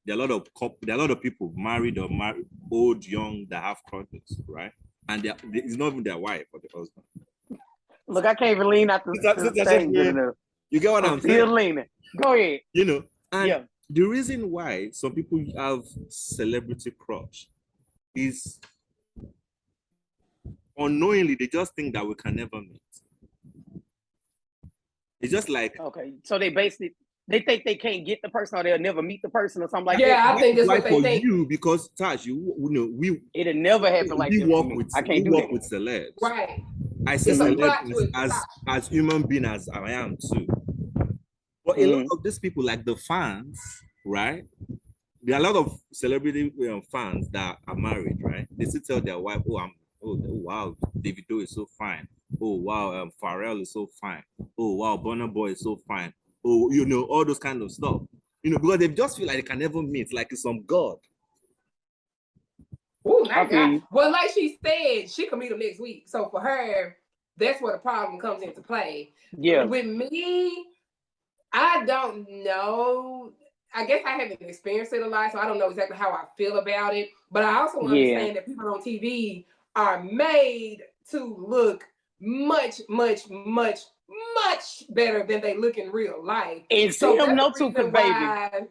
[SPEAKER 2] There are a lot of people married or married, old, young, that have crushes, right? And it's not even their wife or the husband.
[SPEAKER 1] Look, I can't even lean out the thing good enough.
[SPEAKER 2] You get what I'm saying?
[SPEAKER 1] Still leaning. Go ahead.
[SPEAKER 2] You know, and the reason why some people have celebrity crush is unknowingly they just think that we can never meet. It's just like,
[SPEAKER 1] okay, so they basically think they can't get the person, or they'll never meet the person, or something like that.
[SPEAKER 3] Yeah, I think that's what they think.
[SPEAKER 2] You, because Tash, you know,
[SPEAKER 1] it'll never happen like
[SPEAKER 2] we
[SPEAKER 1] that.
[SPEAKER 2] work with,
[SPEAKER 1] I can't
[SPEAKER 2] we
[SPEAKER 1] do
[SPEAKER 2] work
[SPEAKER 1] that
[SPEAKER 2] with celebs.
[SPEAKER 3] Right.
[SPEAKER 2] I see celebs as human being as I am too. But a lot of these people, like the fans, right? There are a lot of celebrity fans that are married, right? They still tell their wife, oh wow, Davido is so fine. Oh wow, Pharrell is so fine. Oh wow, Burna Boy is so fine. Oh, all those kind of stuff. Because they just feel like they can never meet, like it's some god.
[SPEAKER 3] Oh my God. Well, like she said, she can meet them next week. So for her, that's where the problem comes into play.
[SPEAKER 1] Yeah.
[SPEAKER 3] With me, I don't know. I guess I haven't experienced it a lot, so I don't know exactly how I feel about it. But I also understand that people on TV are made to look much, much, much, much better than they look in real life.
[SPEAKER 1] And
[SPEAKER 3] so
[SPEAKER 1] them no too, cause baby.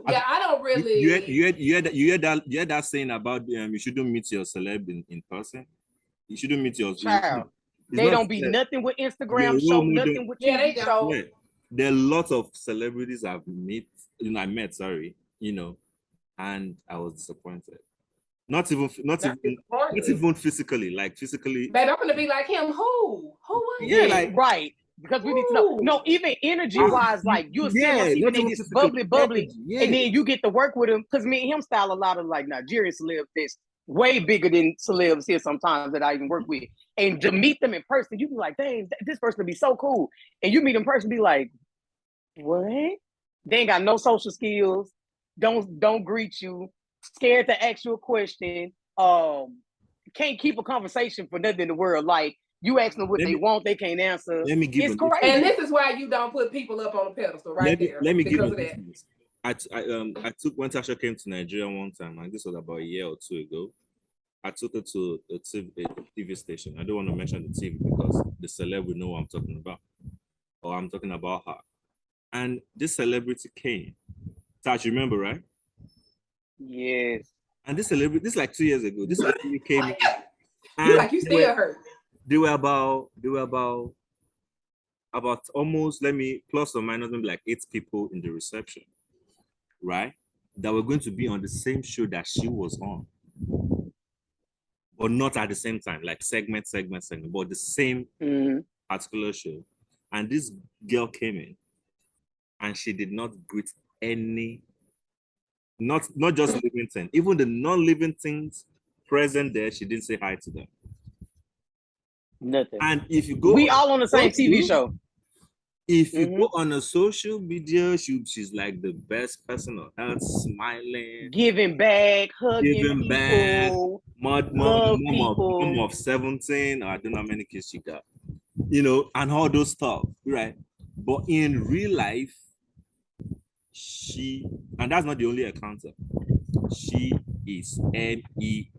[SPEAKER 3] Yeah, I don't really.
[SPEAKER 2] You heard that saying about you shouldn't meet your celeb in person. You shouldn't meet your
[SPEAKER 1] child. They don't be nothing with Instagram show, nothing with
[SPEAKER 3] TV
[SPEAKER 1] they show.
[SPEAKER 2] Yeah. There are lots of celebrities I met, and I was disappointed. Not even physically, like physically.
[SPEAKER 3] Babe, I'm gonna be like him. Who was
[SPEAKER 1] it? Like right. Because we need to know. No, even energy-wise, like you'll see him even they just bubbly, and then you get to work with him. Because me and him style a lot of like Nigerian celebs that's way bigger than celebs here sometimes that I even work with. And to meet them in person, you be like, dang, this person would be so cool. And you meet them in person, be like, what? They ain't got no social skills. Don't greet you. Scared to ask you a question. Can't keep a conversation for nothing in the world. Like you ask them what they want, they can't answer.
[SPEAKER 2] Let me give
[SPEAKER 3] it's crazy. And this is why you don't put people up on a pedestal, right?
[SPEAKER 2] Let me give you this. I took when Tasha came to Nigeria one time, and this was about a year or two ago. I took her to a TV station. I don't want to mention the TV because the celeb will know what I'm talking about, or I'm talking about her. And this celebrity came. Tash, you remember, right?
[SPEAKER 1] Yes.
[SPEAKER 2] And this celebrity, this is like 2 years ago. This celebrity came.
[SPEAKER 3] And you still hurt.
[SPEAKER 2] They were about almost, plus or minus maybe like 8 people in the reception, right? That were going to be on the same show that she was on. But not at the same time, like segment, but the same particular show. And this girl came in and she did not greet any, not just living things, even the non-living things present there, she didn't say hi to them.
[SPEAKER 1] Nothing.
[SPEAKER 2] And if you go,
[SPEAKER 1] we all on the same TV show.
[SPEAKER 2] If you go on a social media, she's like the best person on earth, smiling,
[SPEAKER 1] giving back, hugging people,
[SPEAKER 2] mom of 17, or I don't know how many kids she got, and all those stuff, right? But in real life, and that's not the only encounter. She is MESSY,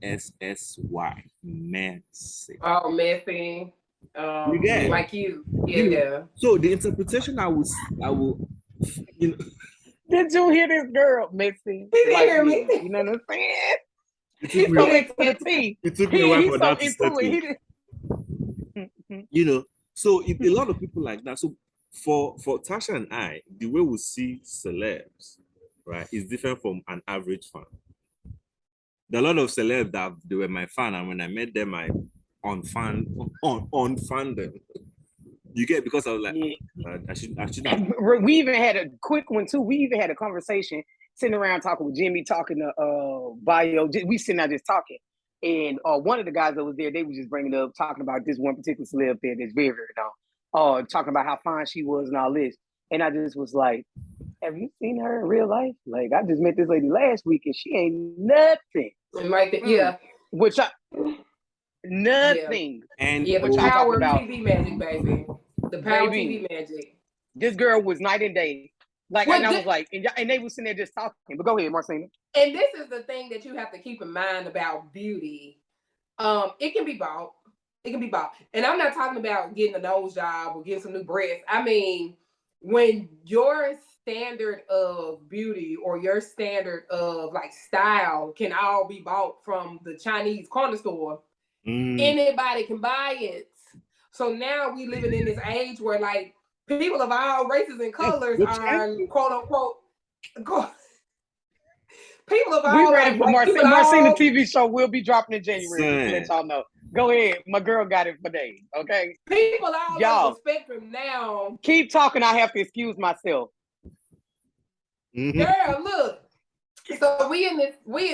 [SPEAKER 2] messy.
[SPEAKER 3] Oh, messy.
[SPEAKER 2] You get
[SPEAKER 3] like you. Yeah.
[SPEAKER 2] So the interpretation I will,
[SPEAKER 1] Did you hear this girl, Missy?
[SPEAKER 3] He didn't hear me.
[SPEAKER 1] You know what I'm saying? He's so into the tea.
[SPEAKER 2] It took me a while for that to
[SPEAKER 1] settle.
[SPEAKER 2] So a lot of people like that. So for Tasha and I, the way we see celebs, right, is different from an average fan. There are a lot of celebs that they were my fan, and when I met them, I unfan them. You get, because I was like, I should.
[SPEAKER 1] We even had a quick one too. We even had a conversation sitting around talking with Jimmy, talking to Bio. We sitting out just talking, and one of the guys that was there, they was just bringing up, talking about this one particular celeb there that's very, very known. Talking about how fine she was and all this, and I just was like, have you seen her in real life? Like, I just met this lady last week, and she ain't nothing.
[SPEAKER 3] Right there, yeah.
[SPEAKER 1] Which nothing.
[SPEAKER 3] Yeah. And the power of TV magic, baby. The power of TV magic.
[SPEAKER 1] This girl was night and day. Like, and I was like, and they were sitting there just talking. But go ahead, Marsena.
[SPEAKER 3] And this is the thing that you have to keep in mind about beauty. It can be bought. It can be bought. And I'm not talking about getting a nose job or getting some new breasts. I mean, when your standard of beauty or your standard of like style can all be bought from the Chinese corner store, anybody can buy it. So now we living in this age where like people of all races and colors are quote unquote people of all.
[SPEAKER 1] We ready for Marsena TV show will be dropping in January. Let y'all know. Go ahead. My girl got it for days. Okay.
[SPEAKER 3] People all over the spectrum now.
[SPEAKER 1] Keep talking. I have to excuse myself.
[SPEAKER 3] Girl, look. So we in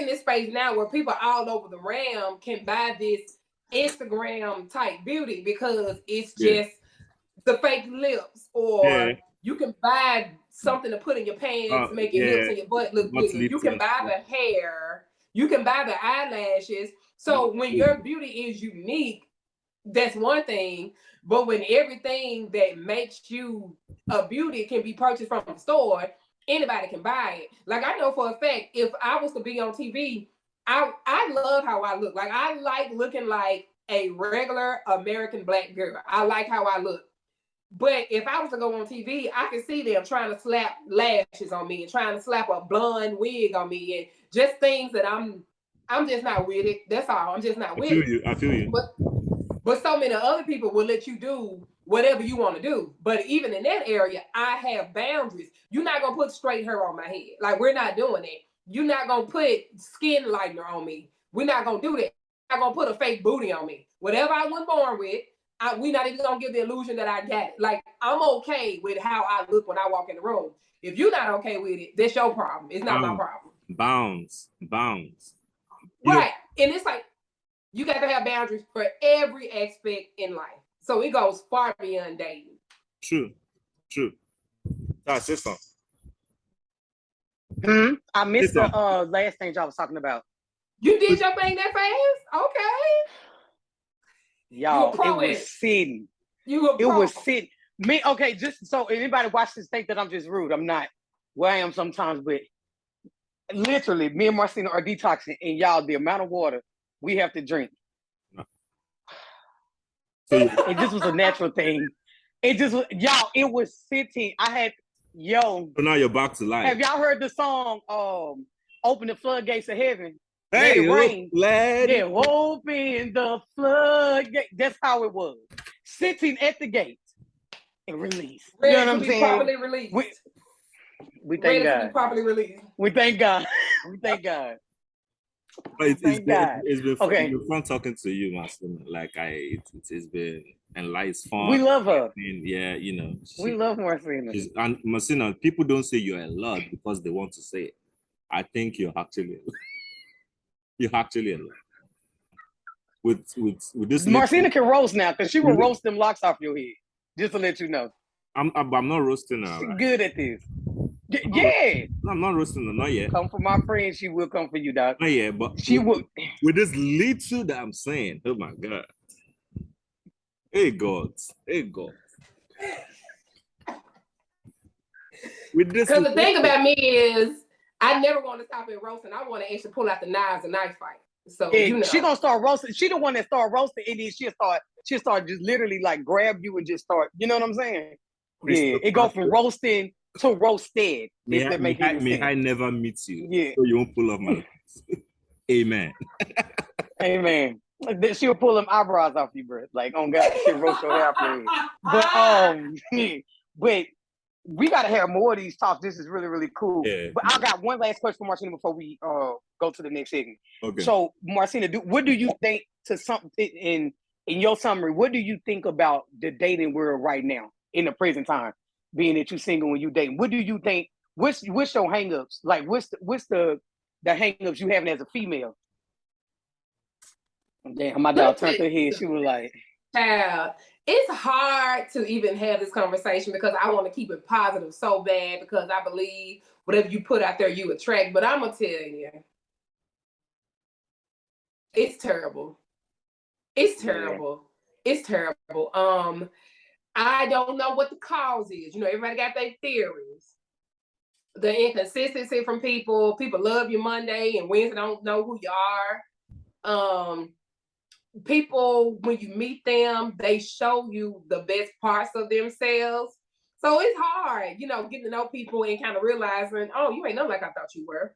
[SPEAKER 3] this space now where people all over the realm can buy this Instagram type beauty because it's just the fake lips, or you can buy something to put in your pants, make your lips and your butt look good. You can buy the hair, you can buy the eyelashes. So when your beauty is unique, that's one thing. But when everything that makes you a beauty can be purchased from the store, anybody can buy it. Like I know for a fact, if I was to be on TV, I love how I look. Like I like looking like a regular American black girl. I like how I look. But if I was to go on TV, I could see them trying to slap lashes on me and trying to slap a blonde wig on me and just things that I'm just not with it. That's all. I'm just not with it.
[SPEAKER 2] I feel you.
[SPEAKER 3] But so many other people will let you do whatever you want to do. But even in that area, I have boundaries. You're not gonna put straight hair on my head. Like we're not doing it. You're not gonna put skin lightener on me. We're not gonna do that. You're not gonna put a fake booty on me. Whatever I was born with, we're not even gonna give the illusion that I got it. Like I'm okay with how I look when I walk in the room. If you're not okay with it, that's your problem. It's not my problem.
[SPEAKER 2] Bounds.
[SPEAKER 3] Right. And it's like you got to have boundaries for every aspect in life. So it goes far beyond dating. True.
[SPEAKER 2] That's just something.
[SPEAKER 1] I missed the last thing y'all was talking about.
[SPEAKER 3] You did your thing that fast? Okay.
[SPEAKER 1] Y'all, it was sitting. It was sitting. Me, okay, just so anybody watch this think that I'm just rude. I'm not. Well, I am sometimes, but literally, me and Marsena are detoxing, and y'all, the amount of water we have to drink. It just was a natural thing. It just was, y'all, it was sitting. So
[SPEAKER 2] now you're back to life.
[SPEAKER 1] Have y'all heard the song, Open the Floodgates of Heaven?
[SPEAKER 2] Hey,
[SPEAKER 1] rain.
[SPEAKER 2] Yeah,
[SPEAKER 1] open the floodgate. That's how it was. Sitting at the gate and release.
[SPEAKER 3] You know what I'm saying? Properly released.
[SPEAKER 1] We thank God.
[SPEAKER 3] To be properly released.
[SPEAKER 1] We thank God. We thank God.
[SPEAKER 2] It's been fun talking to you, Marsena. Like it's been it's fun.
[SPEAKER 1] We love her.
[SPEAKER 2] And yeah,
[SPEAKER 1] we love Marsena.
[SPEAKER 2] And Marsena, people don't say you're a lot because they want to say it. I think you're actually a lot. With this.
[SPEAKER 1] Marsena can roast now because she will roast them locks off your head. Just to let you know.
[SPEAKER 2] I'm not roasting her.
[SPEAKER 1] She's good at this. Yeah.
[SPEAKER 2] I'm not roasting her, not yet.
[SPEAKER 1] Come for my friend, she will come for you, dog.
[SPEAKER 2] Not yet, but
[SPEAKER 1] she will.
[SPEAKER 2] With this little that I'm saying, oh my God. Hey God. With this.
[SPEAKER 3] Because the thing about me is, I never want to stop at roasting. I want to actually pull out the knives and knife fight. So
[SPEAKER 1] she gonna start roasting. She the one that start roasting, and then she'll start just literally like grab you and just start. You know what I'm saying? Yeah, it go from roasting to roasted.
[SPEAKER 2] May I never meet you. Yeah, so you won't pull off my lips. Amen.
[SPEAKER 1] Amen. She'll pull them eyebrows off you, bro. Like, oh God, she'll roast your hair for you. But we gotta have more of these talks. This is really, really cool. Yeah, but I got one last question for Marsena before we go to the next segment. Okay. So, Marsena, what do you think in your summary? What do you think about the dating world right now in the present time? Being that you're single when you dating, what do you think? What's your hangups? Like, what's the hangups you having as a female? Damn, my dog turned her head. She was like,
[SPEAKER 3] "Child, it's hard to even have this conversation because I want to keep it positive so bad because I believe whatever you put out there, you attract. But I'm gonna tell you, it's terrible. It's terrible. Yeah. It's terrible. I don't know what the cause is. Everybody got their theories. The inconsistency from people. People love you Monday and Wednesday don't know who you are. People, when you meet them, they show you the best parts of themselves. So it's hard, getting to know people and kind of realizing, oh, you ain't nothing like I thought you were.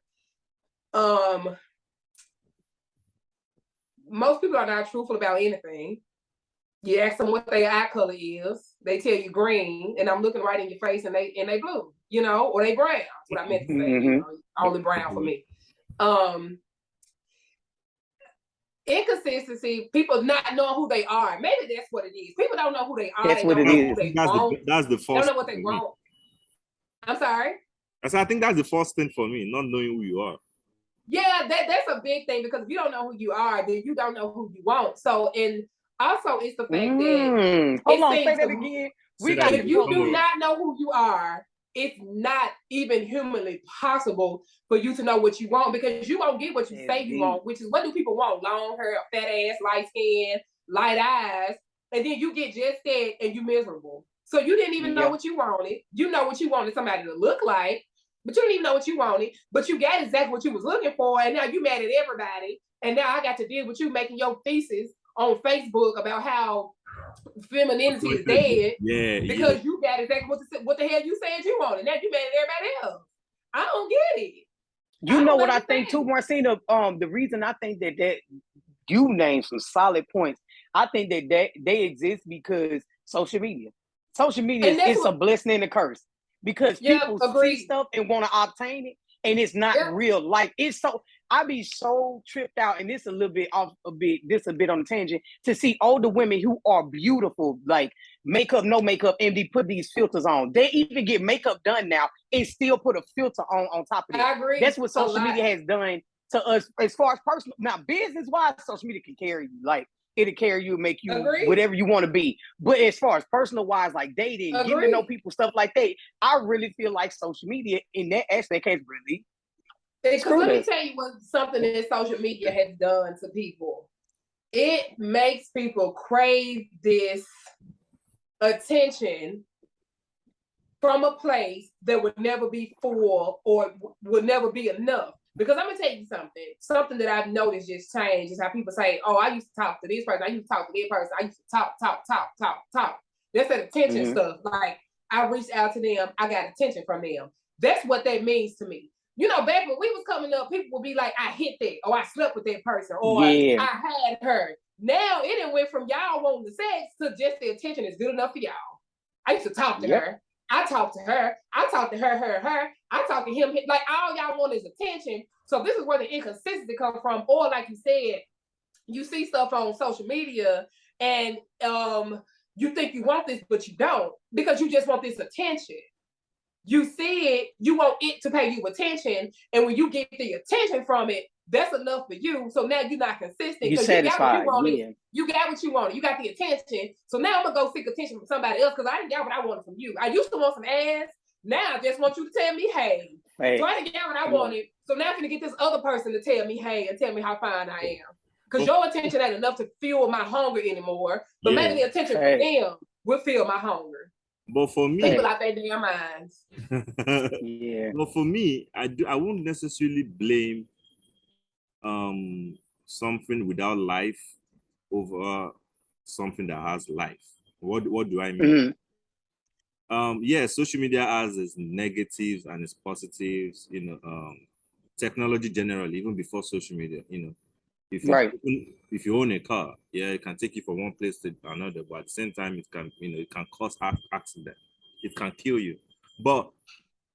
[SPEAKER 3] Most people are not truthful about anything. You ask them what their eye color is, they tell you green, and I'm looking right in your face, and they blue, or they brown. That's what I meant to say. Mm-hmm. Only brown for me. Inconsistency, people not knowing who they are. Maybe that's what it is. People don't know who they are.
[SPEAKER 1] That's what it is.
[SPEAKER 2] That's the first.
[SPEAKER 3] They don't know what they want. I'm sorry.
[SPEAKER 2] So I think that's the first thing for me, not knowing who you are.
[SPEAKER 3] Yeah, that's a big thing, because if you don't know who you are, then you don't know who you want. So, and also it's the fact that
[SPEAKER 1] hold on, say that again.
[SPEAKER 3] If you do not know who you are, it's not even humanly possible for you to know what you want, because you won't get what you say you want, which is, what do people want? Long hair, fat ass, light skin, light eyes, and then you get just that and you miserable. So you didn't even know what you wanted. You know what you wanted somebody to look like, but you didn't even know what you wanted, but you got exactly what you was looking for, and now you mad at everybody, and now I got to deal with you making your thesis on Facebook about how femininity is dead because you got exactly what the hell you said you wanted. Now you mad at everybody else. I don't get it.
[SPEAKER 1] You know what I think too, Marsena? The reason I think that you named some solid points. I think that they exist because social media. Social media is a blessing and a curse, because people see stuff and want to obtain it, and it's not real life. It's so, I be so tripped out, and this a little bit off a bit, this a bit on the tangent, to see older women who are beautiful, like makeup, no makeup, and they put these filters on. They even get makeup done now and still put a filter on top of it.
[SPEAKER 3] I agree.
[SPEAKER 1] That's what social media has done to us as far as personal. Now, business-wise, social media can carry you. Like, it'll carry you, make you whatever you want to be. But as far as personal-wise, like dating, getting to know people, stuff like that, I really feel like social media in that aspect has really.
[SPEAKER 3] Because let me tell you what something that social media has done to people. It makes people crave this attention from a place that would never be full or would never be enough. Because I'm gonna tell you something that I've noticed just changed is how people say, oh, I used to talk to this person, I used to talk to that person, I used to talk. That's that attention stuff. Like, I reached out to them, I got attention from them. That's what that means to me. You know, back when we was coming up, people would be like, I hit that, or I slept with that person, or I had her. Now it done went from y'all wanting the sex to just the attention is good enough for y'all. I used to talk to her. I talked to her. I talked to her. I talked to him. Like, all y'all want is attention. So this is where the inconsistency comes from. Or like you said, you see stuff on social media and you think you want this, but you don't, because you just want this attention. You see it, you want it to pay you attention, and when you get the attention from it, that's enough for you. So now you're not consistent.
[SPEAKER 1] You're satisfied.
[SPEAKER 3] You got what you wanted. You got the attention. So now I'm gonna go seek attention from somebody else because I didn't get what I wanted from you. I used to want some ass. Now I just want you to tell me, hey. So I didn't get what I wanted. So now I'm gonna get this other person to tell me, hey, and tell me how fine I am. Because your attention ain't enough to fuel my hunger anymore. But maybe the attention from them will fuel my hunger.
[SPEAKER 2] But for me,
[SPEAKER 3] people out their damn minds.
[SPEAKER 2] But for me, I won't necessarily blame something without life over something that has life. What do I mean? Social media has its negatives and its positives. Technology generally, even before social media, if you own a car, it can take you from one place to another, but at the same time, it can cause accident. It can kill you. But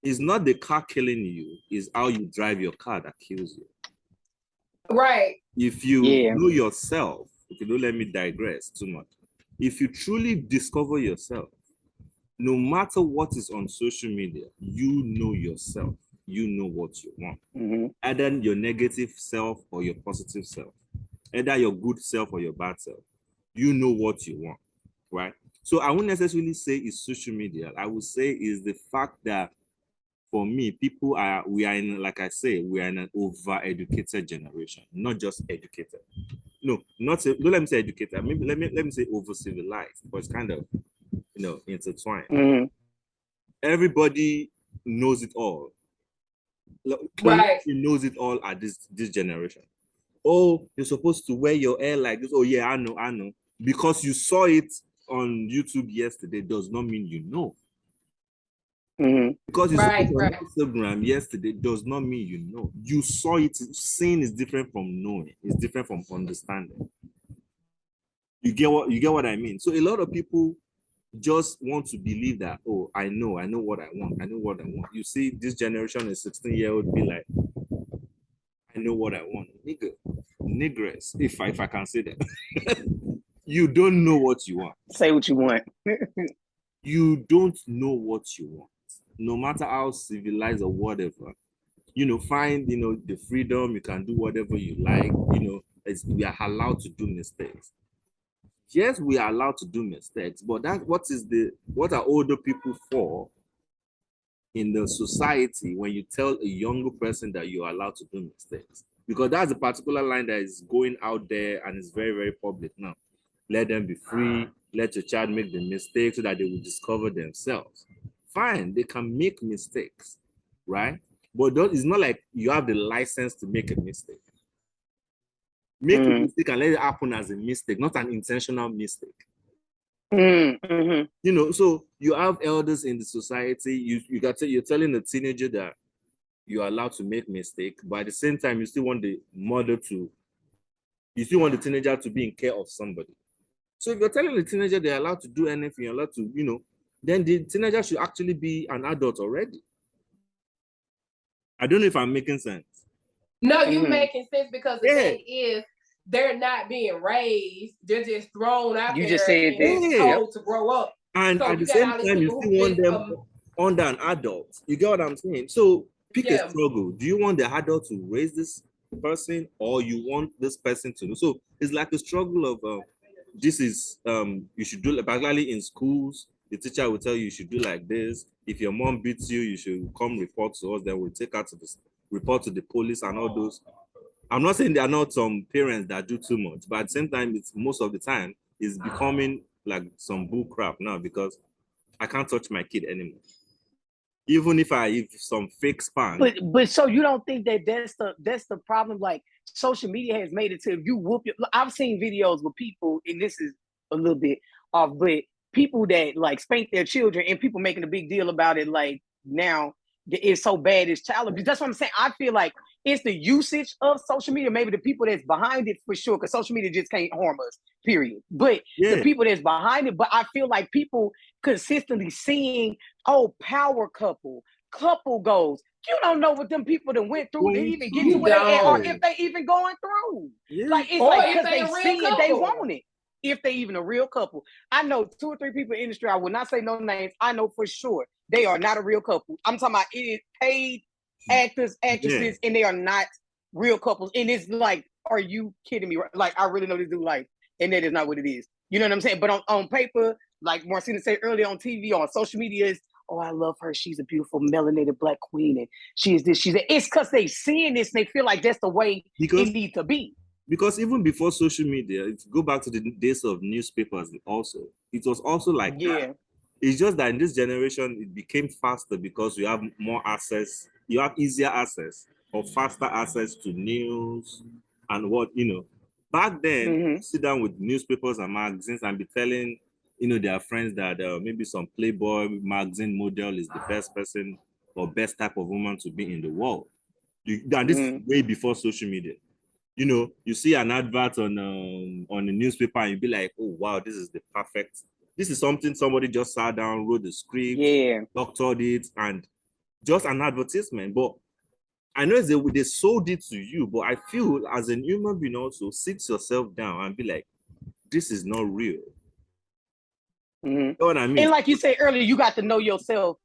[SPEAKER 2] it's not the car killing you, it's how you drive your car that kills you.
[SPEAKER 3] Right.
[SPEAKER 2] If you know yourself, if you don't let me digress too much, if you truly discover yourself, no matter what is on social media, you know yourself. You know what you want. Either your negative self or your positive self. Either your good self or your bad self. You know what you want, right? So I wouldn't necessarily say it's social media. I would say is the fact that for me, we are in an over-educated generation, not just educated. Don't let me say educated. Maybe let me say over-civilized, but it's kind of intertwined. Everybody knows it all.
[SPEAKER 3] Right.
[SPEAKER 2] He knows it all at this generation. Oh, you're supposed to wear your hair like this. Oh yeah, I know. Because you saw it on YouTube yesterday does not mean you know. Because you saw it on Instagram yesterday does not mean you know. You saw it. Seeing is different from knowing. It's different from understanding. You get what I mean? So a lot of people just want to believe that, oh, I know what I want. I know what I want. You see, this generation is 16-year-old be like, I know what I want. Niggers, if I can say that. You don't know what you want.
[SPEAKER 1] Say what you want.
[SPEAKER 2] You don't know what you want. no matter how civilized or whatever, find, the freedom, you can do whatever you like, we are allowed to do mistakes. Yes, we are allowed to do mistakes, but what are older people for in the society when you tell a younger person that you are allowed to do mistakes? Because that's a particular line that is going out there and is very, very public now. Let them be free. Let your child make the mistakes so that they will discover themselves. Fine, they can make mistakes, right? But it's not like you have the license to make a mistake. Make a mistake and let it happen as a mistake, not an intentional mistake. So you have elders in the society. You're telling a teenager that you are allowed to make mistake, but at the same time, you still want the teenager to be in care of somebody. So if you're telling the teenager they're allowed to do anything, you're allowed to, then the teenager should actually be an adult already. I don't know if I'm making sense.
[SPEAKER 3] No, you're making sense, because the thing is, they're not being raised; they're just thrown out there and told to grow up.
[SPEAKER 2] And so at the same time, you still want them under an adult. You get what I'm saying? So pick a struggle. Do you want the adult to raise this person, or you want this person to do? So it's like a struggle of this is you should do, particularly in schools. The teacher will tell you should do like this. If your mom beats you, you should come report to us. Then we'll take her to report to the police and all those. I'm not saying there are not some parents that do too much, but at the same time, most of the time it's becoming like some bull crap now, because I can't touch my kid anymore. Even if some fake spank.
[SPEAKER 1] But so you don't think that that's the problem? Like, social media has made it to, if you whoop your, I've seen videos with people, and this is a little bit off, but people that like spank their children and people making a big deal about it, like now it's so bad, it's child abuse. That's what I'm saying. I feel like it's the usage of social media, maybe the people that's behind it for sure, because social media just can't harm us, period. But the people that's behind it, but I feel like people consistently seeing, power couple goals. You don't know what them people that went through to even get to where they at, or if they even going through. Like, it's like, because they see it, they want it. If they even a real couple. I know 2 or 3 people in the industry, I will not say no names, I know for sure they are not a real couple. I'm talking about, it is paid actors, actresses, and they are not real couples. And it's like, are you kidding me? Like, I really know this dude, like, and that is not what it is. You know what I'm saying? But on paper, like Marsena said earlier, on TV, on social media, is, I love her. She's a beautiful melanated Black queen, and she is this, she's that. It's because they seeing this and they feel like that's the way it needs to be.
[SPEAKER 2] Because even before social media, if you go back to the days of newspapers also, it was also like that. It's just that in this generation, it became faster because you have more access, you have easier access or faster access to news and Back then, sit down with newspapers and magazines and be telling, their friends that maybe some Playboy magazine model is the best person or best type of woman to be in the world. And this is way before social media. You see an advert on the newspaper and you be like, oh wow, this is something somebody just sat down, wrote the script, doctored it, and just an advertisement. But I know they sold it to you, but I feel as a human being also, sit yourself down and be like, this is not real. You know what I mean?
[SPEAKER 1] And like you said earlier, you got to know yourself.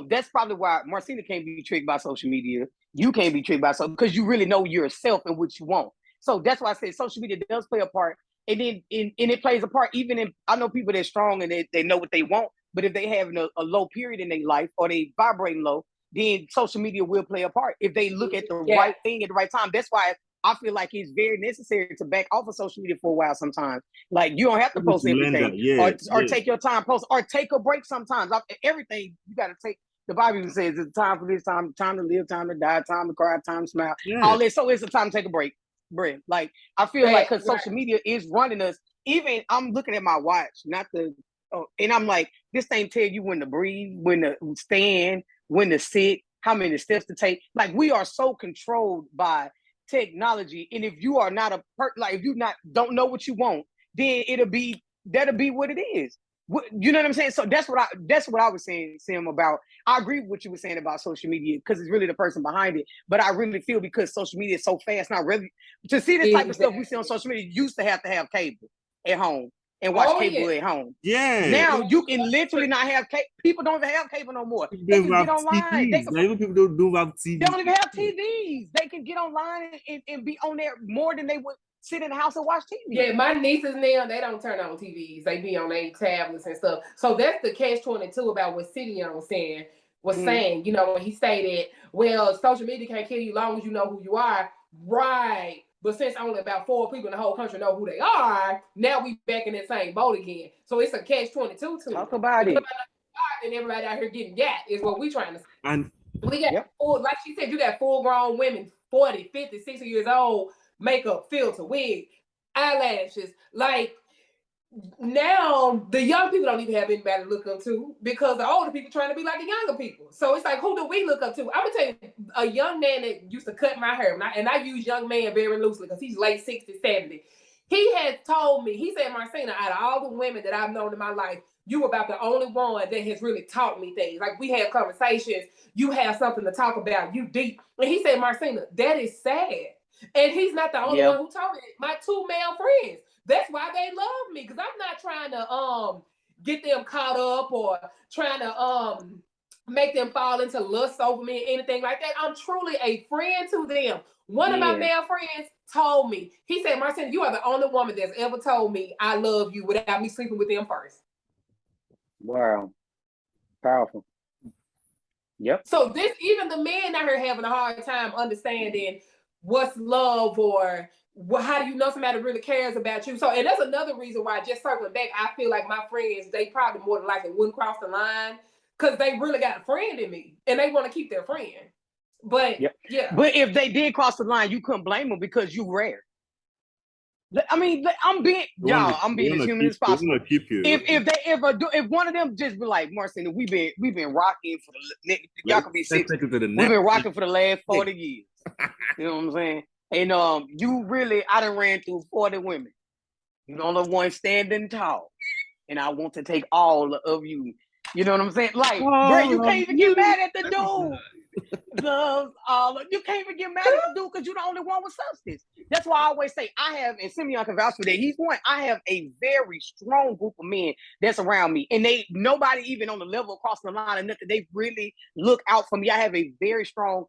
[SPEAKER 1] That's probably why Marsena can't be tricked by social media. You can't be tricked by social, because you really know yourself and what you want. So that's why I say social media does play a part. And then it plays a part even in, I know people that's strong and they know what they want, but if they having a low period in their life or they vibrating low, then social media will play a part if they look at the right thing at the right time. That's why I feel like it's very necessary to back off of social media for a while sometimes. Like, you don't have to post everything, or take your time, post, or take a break sometimes. Everything you got to take. The Bible says it's time for this, time to live, time to die, time to cry, time to smile. All this. So it's a time to take a break. Like, I feel like, because social media is running us. Even I'm looking at my watch, and I'm like, this thing tell you when to breathe, when to stand, when to sit, how many steps to take. Like, we are so controlled by technology, and if you are not if you don't know what you want, then that'll be what it is. You know what I'm saying? So that's what I was saying, Sim, about. I agree with what you were saying about social media, because it's really the person behind it. But I really feel, because social media is so fast now, really, to see this type of stuff we see on social media, you used to have cable at home, and watch
[SPEAKER 3] Oh,
[SPEAKER 1] cable
[SPEAKER 3] yeah.
[SPEAKER 1] at home.
[SPEAKER 2] Yeah.
[SPEAKER 1] Now you can literally not have cable. People don't even have cable no more.
[SPEAKER 2] People
[SPEAKER 1] They
[SPEAKER 2] don't
[SPEAKER 1] can
[SPEAKER 2] have
[SPEAKER 1] get online.
[SPEAKER 2] TVs. Like, even people don't have
[SPEAKER 1] They
[SPEAKER 2] TVs.
[SPEAKER 1] don't even have TVs. They can get online and be on there more than they would sit in the house and watch TV.
[SPEAKER 3] Yeah, my nieces now, they don't turn on TVs. They be on their tablets and stuff. So that's the catch-22 about what Cidion was saying, you know, when he stated, well, social media can't kill you as long as you know who you are. Right. But since only about 4 people in the whole country know who they are, now we back in that same boat again. So it's a catch-22 to
[SPEAKER 1] Talk about it.
[SPEAKER 3] And everybody out here getting gat is what we trying to say.
[SPEAKER 2] And
[SPEAKER 3] we got like she said, you got full-grown women, 40, 50, 60 years old, makeup, filter, wig, eyelashes. Like, now the young people don't even have anybody to look up to because the older people trying to be like the younger people. So it's like, who do we look up to? I'm gonna tell you, a young man that used to cut my hair, and I use young man very loosely because he's late 60s, 70s. He had told me, he said, Marsena, out of all the women that I've known in my life, you about the only one that has really taught me things. Like, we have conversations, you have something to talk about, you deep. And he said, Marsena, that is sad. And he's not the only one who told me. My 2 male friends. That's why they love me, because I'm not trying to get them caught up or trying to make them fall into lust over me or anything like that. I'm truly a friend to them. One of my male friends told me, he said, Marsena, you are the only woman that's ever told me I love you without me sleeping with them first.
[SPEAKER 1] Wow. Powerful. Yep.
[SPEAKER 3] So this, even the men out here having a hard time understanding what's love or how do you know somebody really cares about you. So, and that's another reason why, just circling back, I feel like my friends, they probably more than likely wouldn't cross the line because they really got a friend in me and they want to keep their friend. But
[SPEAKER 1] but if they did cross the line, you couldn't blame them because you rare. I mean, I'm being as human as possible. If one of them just be like, Marsena, we've been rocking for the y'all can be 60. We've been rocking for the last 40 years. You know what I'm saying? And you really, I done ran through 40 women. You're the only one standing tall, and I want to take all of you. You know what I'm saying? Like, bro, you can't even get mad at the dude. You can't even get mad at the dude because you're the only one with substance. That's why I always say I have, and Simmy can vouch for that. He's one. I have a very strong group of men that's around me, and nobody even on the level across the line or nothing. They really look out for me. I have a very strong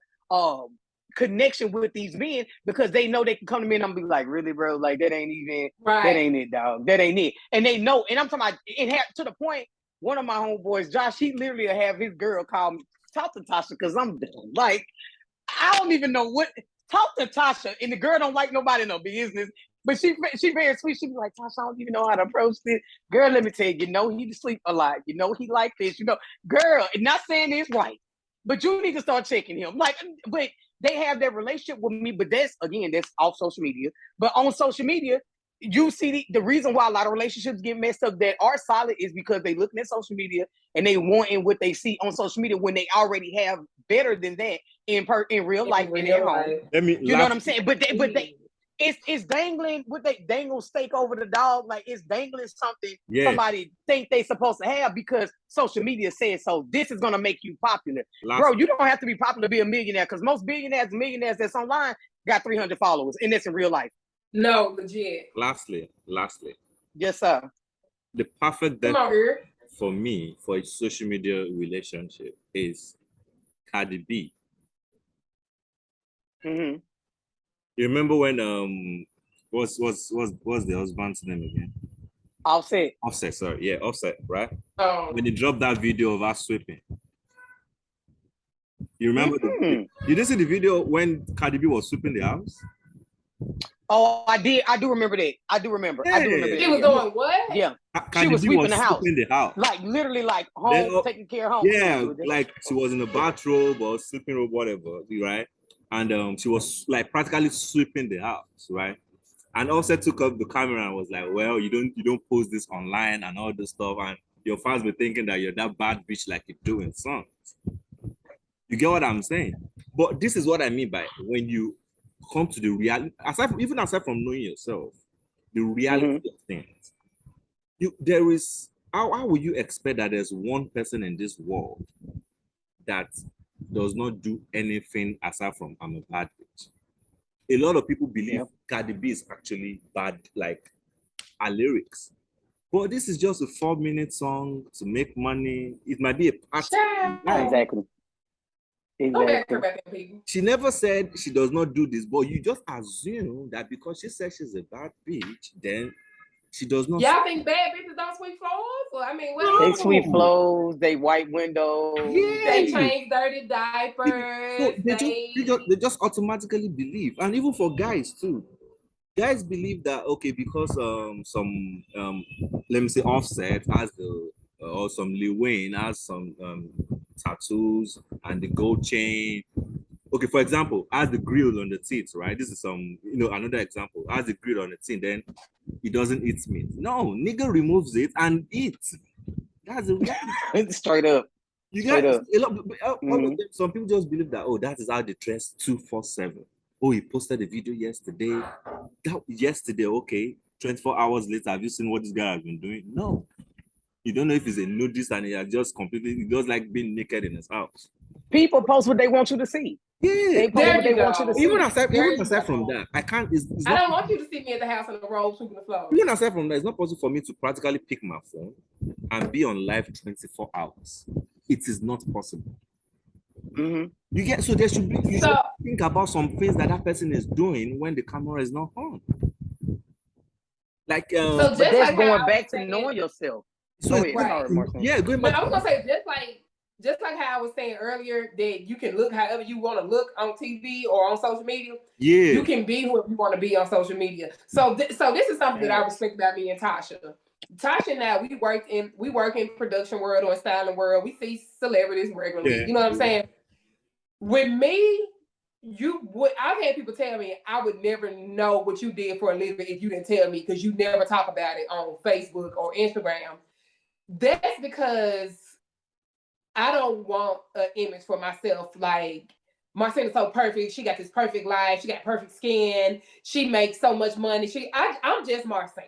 [SPEAKER 1] connection with these men because they know they can come to me and I'm be like, really, bro? Like, that ain't even that ain't it, dog. That ain't it. And they know. And I'm talking about it to the point. One of my homeboys, Josh, he literally will have his girl call me, talk to Tasha, because I'm like, I don't even know what. Talk to Tasha, and the girl don't like nobody in no business, but she very sweet. She be like, Tasha, I don't even know how to approach this. Girl, let me tell you, he sleep a lot. He like this. Girl, not saying it's right, but you need to start checking him. Like, but they have their relationship with me, but that's off social media. But on social media, you see the reason why a lot of relationships get messed up that are solid is because they looking at social media and they wanting what they see on social media when they already have better than that in real life in their home. You know what I'm saying? But it's dangling what they dangle steak over the dog, like it's dangling something somebody think they supposed to have because social media says so. This is gonna make you popular. Bro, you don't have to be popular to be a millionaire because most billionaires and millionaires that's online got 300 followers, and that's in real life.
[SPEAKER 3] No, legit.
[SPEAKER 2] Lastly.
[SPEAKER 1] Yes, sir.
[SPEAKER 2] The perfect for me for a social media relationship is Cardi B.
[SPEAKER 1] Mm-hmm.
[SPEAKER 2] You remember when what's the husband's name again?
[SPEAKER 1] Offset,
[SPEAKER 2] sorry. Yeah, Offset, right?
[SPEAKER 3] Oh.
[SPEAKER 2] When he dropped that video of us sweeping. You remember you didn't see the video when Cardi B was sweeping the house?
[SPEAKER 1] Oh, I did. I do remember that. I do remember that.
[SPEAKER 3] She was doing what?
[SPEAKER 1] Yeah.
[SPEAKER 2] She was sweeping the house.
[SPEAKER 1] Like literally like home, taking care of home.
[SPEAKER 2] Yeah, like she was in a bathrobe or sleeping robe, whatever, right? And she was like practically sweeping the house, right? And Offset took up the camera and was like, well, you don't post this online and all this stuff, and your fans were thinking that you're that bad bitch like you do in songs. You get what I'm saying? But this is what I mean by when you come to the reality, aside from knowing yourself, the reality of things. There is how will you expect that there's one person in this world that does not do anything aside from I'm a bad bitch? A lot of people believe Cardi B is actually bad, like her lyrics. But this is just a 4-minute song to make money. It might be a part.
[SPEAKER 1] Exactly.
[SPEAKER 3] Don't matter about them people.
[SPEAKER 2] She never said she does not do this, but you just assume that because she says she's a bad bitch, then she does not.
[SPEAKER 3] Y'all think bad bitches don't sweep floors? Well, I mean, what
[SPEAKER 1] They sweep floors, they wipe windows.
[SPEAKER 2] Yeah.
[SPEAKER 3] They change dirty diapers.
[SPEAKER 2] So they just automatically believe, and even for guys too. Guys believe that okay, because some let me say Offset has the or some Lil Wayne has some tattoos and the gold chain. Okay, for example, has the grill on the teeth, right? This is some another example. Has the grill on the teeth, then he doesn't eat meat. No, nigga removes it and eats. That's the reality.
[SPEAKER 1] Straight up.
[SPEAKER 2] You get a lot. Some people just believe that that is how they dress 247. Oh, he posted a video yesterday. Yesterday, okay. 24 hours later, have you seen what this guy has been doing? No. You don't know if he's a nudist and he just like being naked in his house.
[SPEAKER 1] People post what they want you to see.
[SPEAKER 2] Yeah.
[SPEAKER 1] They post what they want you to see.
[SPEAKER 2] Even aside from that, I can't.
[SPEAKER 3] I don't want you to see me at the house in the robe sweeping the floor.
[SPEAKER 2] Even aside from that, it's not possible for me to practically pick my phone and be on live 24 hours. It is not possible.
[SPEAKER 1] Mm-hmm.
[SPEAKER 2] You get there should be. You should think about some things that person is doing when the camera is not on. Like,
[SPEAKER 1] but that's going back to knowing yourself.
[SPEAKER 2] So
[SPEAKER 1] going back.
[SPEAKER 3] But I was gonna say just like how I was saying earlier that you can look however you want to look on TV or on social media.
[SPEAKER 2] Yeah,
[SPEAKER 3] you can be whoever you want to be on social media. So this is something that I respect about me and Tasha. Tasha and I, we work in production world or styling world. We see celebrities regularly. Yeah. You know what I'm saying? With me, I've had people tell me I would never know what you did for a living if you didn't tell me because you never talk about it on Facebook or Instagram. That's because I don't want an image for myself like Marsena's so perfect. She got this perfect life. She got perfect skin. She makes so much money. I'm just Marsena.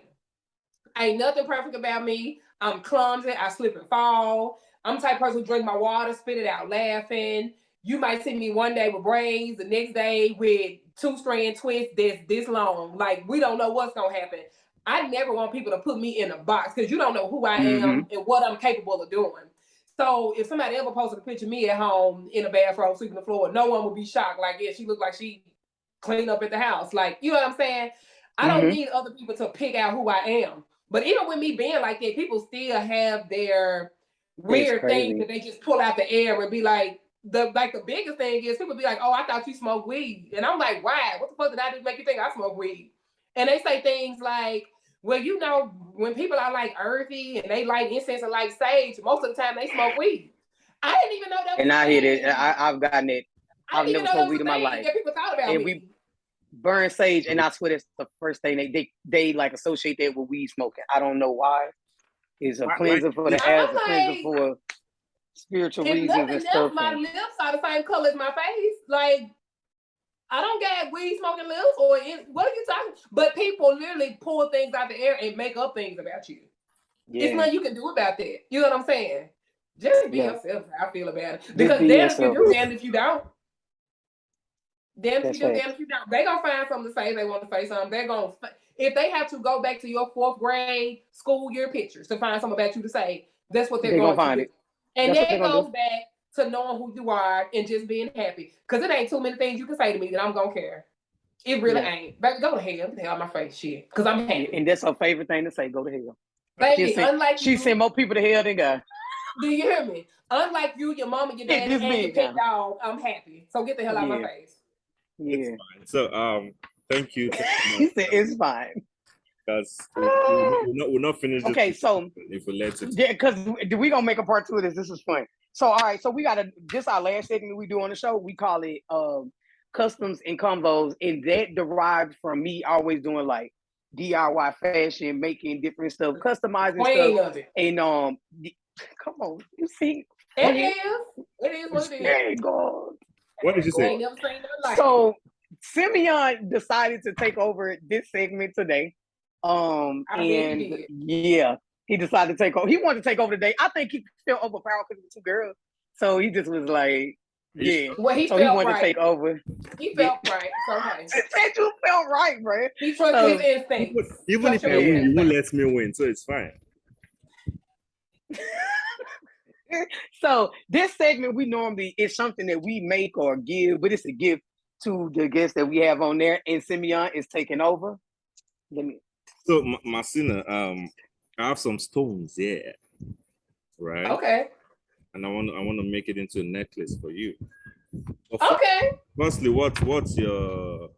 [SPEAKER 3] Ain't nothing perfect about me. I'm clumsy. I slip and fall. I'm the type of person who drink my water, spit it out laughing. You might see me one day with braids, the next day with 2-strand twists that's this long. Like, we don't know what's going to happen. I never want people to put me in a box because you don't know who I am and what I'm capable of doing. So if somebody ever posted a picture of me at home in a bathrobe sweeping the floor, no one would be shocked. Like, yeah, she looked like she cleaned up at the house. Like, you know what I'm saying? I don't need other people to pick out who I am. But even with me being like that, people still have their weird things that they just pull out the air and be like, the biggest thing is people be like, oh, I thought you smoked weed. And I'm like, why? What the fuck did I do to make you think I smoke weed? And they say things like, well, you know, when people are like earthy and they like incense and like sage, most of the time they smoke weed. I didn't even know that.
[SPEAKER 1] And I hit it. I've gotten it. I've never smoked weed in my life.
[SPEAKER 3] People thought about
[SPEAKER 1] and
[SPEAKER 3] me.
[SPEAKER 1] We burn sage, and I swear that's the first thing they like associate that with weed smoking. I don't know why. It's a cleanser for the ass, a cleanser for spiritual reasons and stuff.
[SPEAKER 3] My lips are the same color as my face. Like, I don't got weed smoking lips what are you talking? But people literally pull things out the air and make up things about you. Yeah. It's nothing you can do about that. You know what I'm saying? Just be yourself. I feel about it. Because damn if you do, damn if you don't. Damn if you do, damn if you don't. They gonna find something to say if they want to say something. They're gonna if they have to go back to your 4th grade school year pictures to find something about you to say, that's what they're going to find. And that goes back to knowing who you are and just being happy. Because it ain't too many things you can say to me that I'm going to care. It really ain't. Baby, go to hell. Get the hell out of my face, shit. Because I'm happy.
[SPEAKER 1] And that's her favorite thing to say, go to hell.
[SPEAKER 3] Baby,
[SPEAKER 1] she send more people to hell than God.
[SPEAKER 3] Do you hear me? Unlike you, your mom and your dad and your pet dog, I'm happy. So get the hell out of my face.
[SPEAKER 2] Yeah. So, thank you.
[SPEAKER 1] He said it's fine.
[SPEAKER 2] Because we're not finished.
[SPEAKER 1] Okay, so
[SPEAKER 2] if we let it.
[SPEAKER 1] Yeah, because we gonna make a part 2 of this. This is fun. So all right, so we gotta this our last segment we do on the show. We call it customs and combos, and that derived from me always doing like DIY fashion, making different stuff, customizing stuff. And come on, you see,
[SPEAKER 3] it is what it is.
[SPEAKER 2] What did you say?
[SPEAKER 1] So Simeon decided to take over this segment today. He decided to take over. He wanted to take over today. I think he felt overpowered because of the 2 girls. So he just was like, yeah.
[SPEAKER 3] Well, he
[SPEAKER 1] wanted to take over.
[SPEAKER 3] He felt right. So hey.
[SPEAKER 1] Said you felt right, bro.
[SPEAKER 3] He trusted his instincts.
[SPEAKER 2] Even if I win, you won't let me win, so it's fine.
[SPEAKER 1] So this segment we normally is something that we make or give, but it's a gift to the guests that we have on there, and Simeon is taking over.
[SPEAKER 2] So Marsena, I have some stones here, right?
[SPEAKER 3] Okay.
[SPEAKER 2] And I want to make it into a necklace for you.
[SPEAKER 3] Okay.
[SPEAKER 2] Firstly, what's your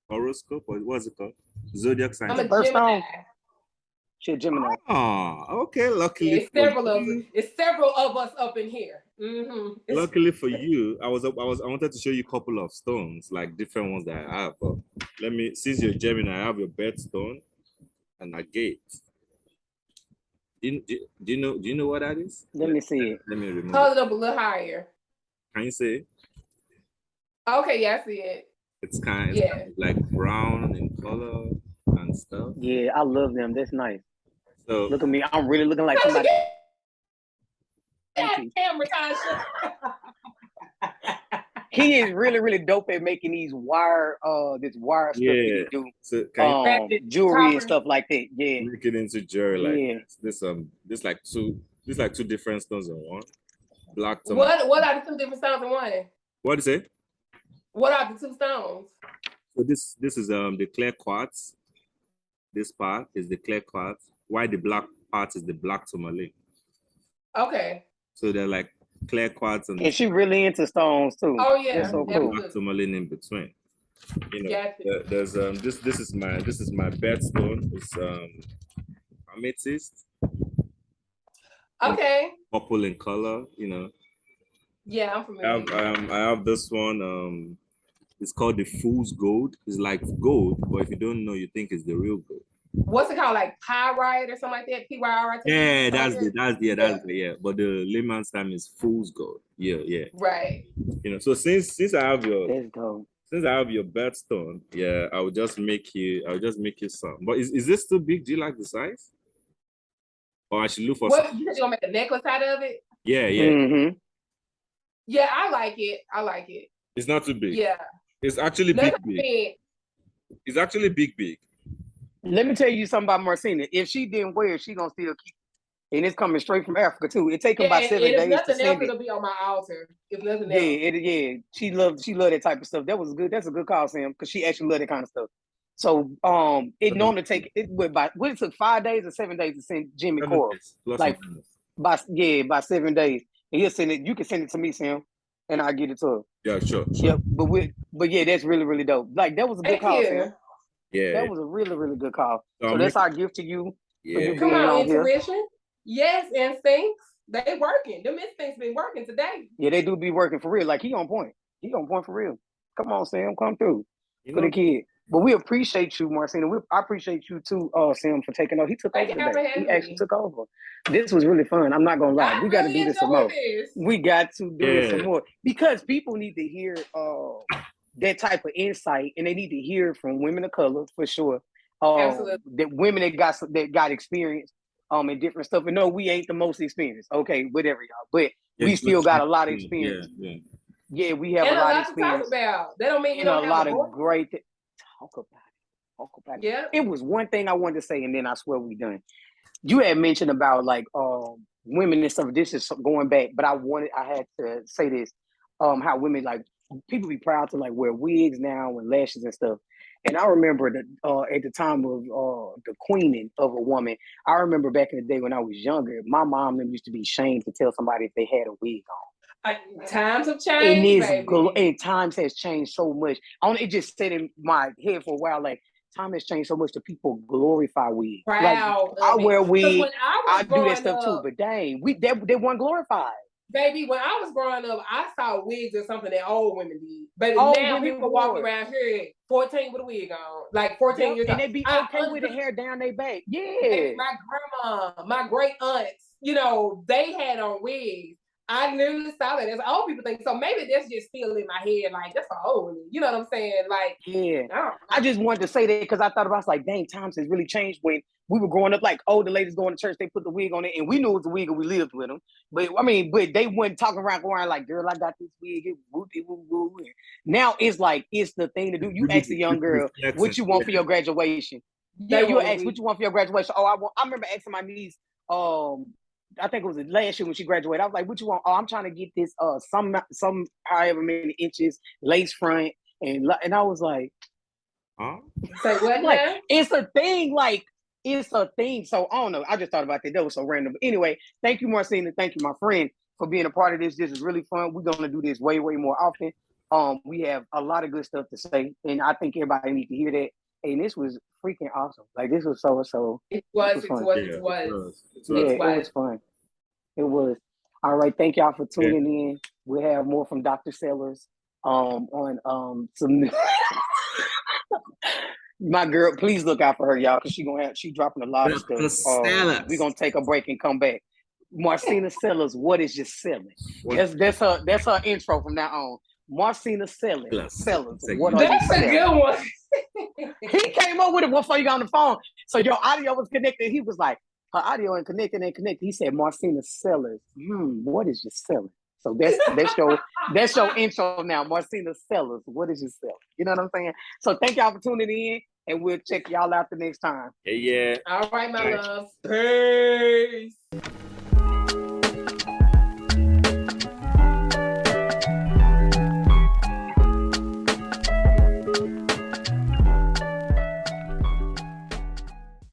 [SPEAKER 2] horoscope, or what's it called? Zodiac sign.
[SPEAKER 3] I'm a Gemini.
[SPEAKER 1] She's Gemini.
[SPEAKER 2] Ah, okay. Luckily,
[SPEAKER 3] it's several of us up in here. Mm-hmm.
[SPEAKER 2] Luckily for you, I wanted to show you a couple of stones, like different ones that I have. But let me, since you're Gemini, I have your birthstone and a gate. Do you know what that is?
[SPEAKER 1] Let me see it.
[SPEAKER 2] Let me remove
[SPEAKER 3] Hold it up a little higher.
[SPEAKER 2] Can you see it?
[SPEAKER 3] Okay, yeah, I see it.
[SPEAKER 2] It's kind of like brown in color and stuff.
[SPEAKER 1] Yeah, I love them. That's nice.
[SPEAKER 2] So
[SPEAKER 1] look at me. I'm really looking like somebody.
[SPEAKER 3] Camera, Tasha.
[SPEAKER 1] He is really, really dope at making these wire stuff that he do.
[SPEAKER 2] So
[SPEAKER 1] jewelry and stuff like that. Yeah.
[SPEAKER 2] Make it into jewelry. Like this like two different stones in one. Black.
[SPEAKER 3] What are the two different stones in one?
[SPEAKER 2] What do you say?
[SPEAKER 3] What are the two stones?
[SPEAKER 2] So this is the clear quartz. This part is the clear quartz. Why the black part is the black tourmaline.
[SPEAKER 3] Okay.
[SPEAKER 2] So they're like clear quartz
[SPEAKER 1] and she really into stones too.
[SPEAKER 3] Oh yeah,
[SPEAKER 1] that's so cool.
[SPEAKER 2] Black tourmaline in between. You know, there's this is my birthstone. It's amethyst.
[SPEAKER 3] Okay.
[SPEAKER 2] Purple in color, you know.
[SPEAKER 3] Yeah, I'm familiar.
[SPEAKER 2] I have this one. It's called the Fool's Gold. It's like gold, but if you don't know, you think it's the real gold.
[SPEAKER 3] What's it called, like pyrite or something like that? PYRIT?
[SPEAKER 2] Yeah, that's it. But the layman's term is Fool's Gold. Yeah.
[SPEAKER 3] Right.
[SPEAKER 2] You know, so since I have your birthstone, yeah, I'll just make you some. But is this too big? Do you like the size? Or I should look for
[SPEAKER 3] what you gonna make a necklace out of it?
[SPEAKER 2] Yeah.
[SPEAKER 1] Mm-hmm.
[SPEAKER 3] Yeah, I like it.
[SPEAKER 2] It's not too big.
[SPEAKER 3] Yeah.
[SPEAKER 2] It's actually big. It's actually big.
[SPEAKER 1] Let me tell you something about Marsena. If she didn't wear it, she gonna still keep it. And it's coming straight from Africa too. It takes about 7 days to send it.
[SPEAKER 3] If nothing else, it'll be on my altar. If nothing else.
[SPEAKER 1] She loved that type of stuff. That was good. That's a good call, Sam, because she actually loved that kind of stuff. So it normally it took 5 days or 7 days to send Jimmy Coral. Like by 7 days. And he'll send it. You can send it to me, Sam, and I'll get it to her.
[SPEAKER 2] Yeah, sure.
[SPEAKER 1] Yeah, but yeah, that's really, really dope. Like that was a good call, Sam.
[SPEAKER 2] Yeah.
[SPEAKER 1] That was a really, really good call. So that's our gift to you.
[SPEAKER 2] Yeah.
[SPEAKER 3] Come on, intuition. Yes, instincts. They working. Them instincts been working today.
[SPEAKER 1] Yeah, they do be working for real. Like he on point. He on point for real. Come on, Sam. Come through for the kid. But we appreciate you, Marsena. I appreciate you too, Sam, for taking over. He took over today. He actually took over. This was really fun. I'm not gonna lie. We got to do this some more. We got to do this some more because people need to hear that type of insight, and they need to hear from women of color for sure.
[SPEAKER 3] Absolutely.
[SPEAKER 1] That women that got experience and different stuff. And no, we ain't the most experienced. Okay, whatever, y'all. But we still got a lot of experience. Yeah, we have a lot of experience.
[SPEAKER 3] To talk about. That don't mean you don't
[SPEAKER 1] a lot of great talk about it.
[SPEAKER 3] Yeah.
[SPEAKER 1] It was one thing I wanted to say, and then I swear we done. You had mentioned about like women and stuff. This is going back, but I had to say this. How women, like, people be proud to like wear wigs now and lashes and stuff. And I remember that at the time of the queening of a woman, I remember back in the day when I was younger, my mom and them used to be ashamed to tell somebody if they had a wig on.
[SPEAKER 3] Times have changed,
[SPEAKER 1] and times has changed so much. It just sat in my head for a while, like, time has changed so much that people glorify wigs.
[SPEAKER 3] Proud
[SPEAKER 1] like, I wear wigs,
[SPEAKER 3] I
[SPEAKER 1] do that stuff too, but dang, they weren't glorified.
[SPEAKER 3] Baby, when I was growing up, I saw wigs as something that old women did. But now people walk around here 14 with a wig on. Like 14 years old.
[SPEAKER 1] And they be okay with the hair down their back. Yeah.
[SPEAKER 3] My grandma, my great aunts, they had on wigs. I literally saw that. As old people think. So maybe that's just still in my head. Like, that's for old women. You know what I'm saying? Like,
[SPEAKER 1] yeah. I just wanted to say that because I thought about, like, dang, times has really changed. When we were growing up, like, older ladies going to church, they put the wig on it, and we knew it was a wig and we lived with them. But they wouldn't talk around going like, girl, I got this wig. It woo. Now it's like, it's the thing to do. You ask a young girl, what you want for your graduation? Yeah, you ask what you want for your graduation. I remember asking my niece, I think it was last year when she graduated. I was like, "What you want?" Oh, I'm trying to get this some however many inches lace front, and I was like,
[SPEAKER 2] Huh?
[SPEAKER 3] Say what
[SPEAKER 1] like
[SPEAKER 3] now?
[SPEAKER 1] it's a thing, like it's a thing. So I don't know. I just thought about that. That was so random. But anyway, thank you, Marsena. Thank you, my friend, for being a part of this. This is really fun. We're gonna do this way more often. We have a lot of good stuff to say, and I think everybody needs to hear that. And this was freaking awesome. Like this was so.
[SPEAKER 3] It was.
[SPEAKER 1] Yeah, it was fun. It was. All right. Thank y'all for tuning in. We'll have more from Dr. Sellers on some my girl, please look out for her, y'all, because she dropping a lot of stuff. We're gonna take a break and come back. Marsena Sellers, what is your selling? That's her intro from now on. Marsena Sellers, what are you selling? That's a good one. He came up with it before you got on the phone. So your audio was connected. He was like, her audio ain't connected. He said, Marsena Sellers, what is your selling? So that's your intro now. Marsena Sellers, what is your selling? You know what I'm saying? So thank y'all for tuning in, and we'll check y'all out the next time.
[SPEAKER 2] Yeah.
[SPEAKER 3] All right, my loves. Peace.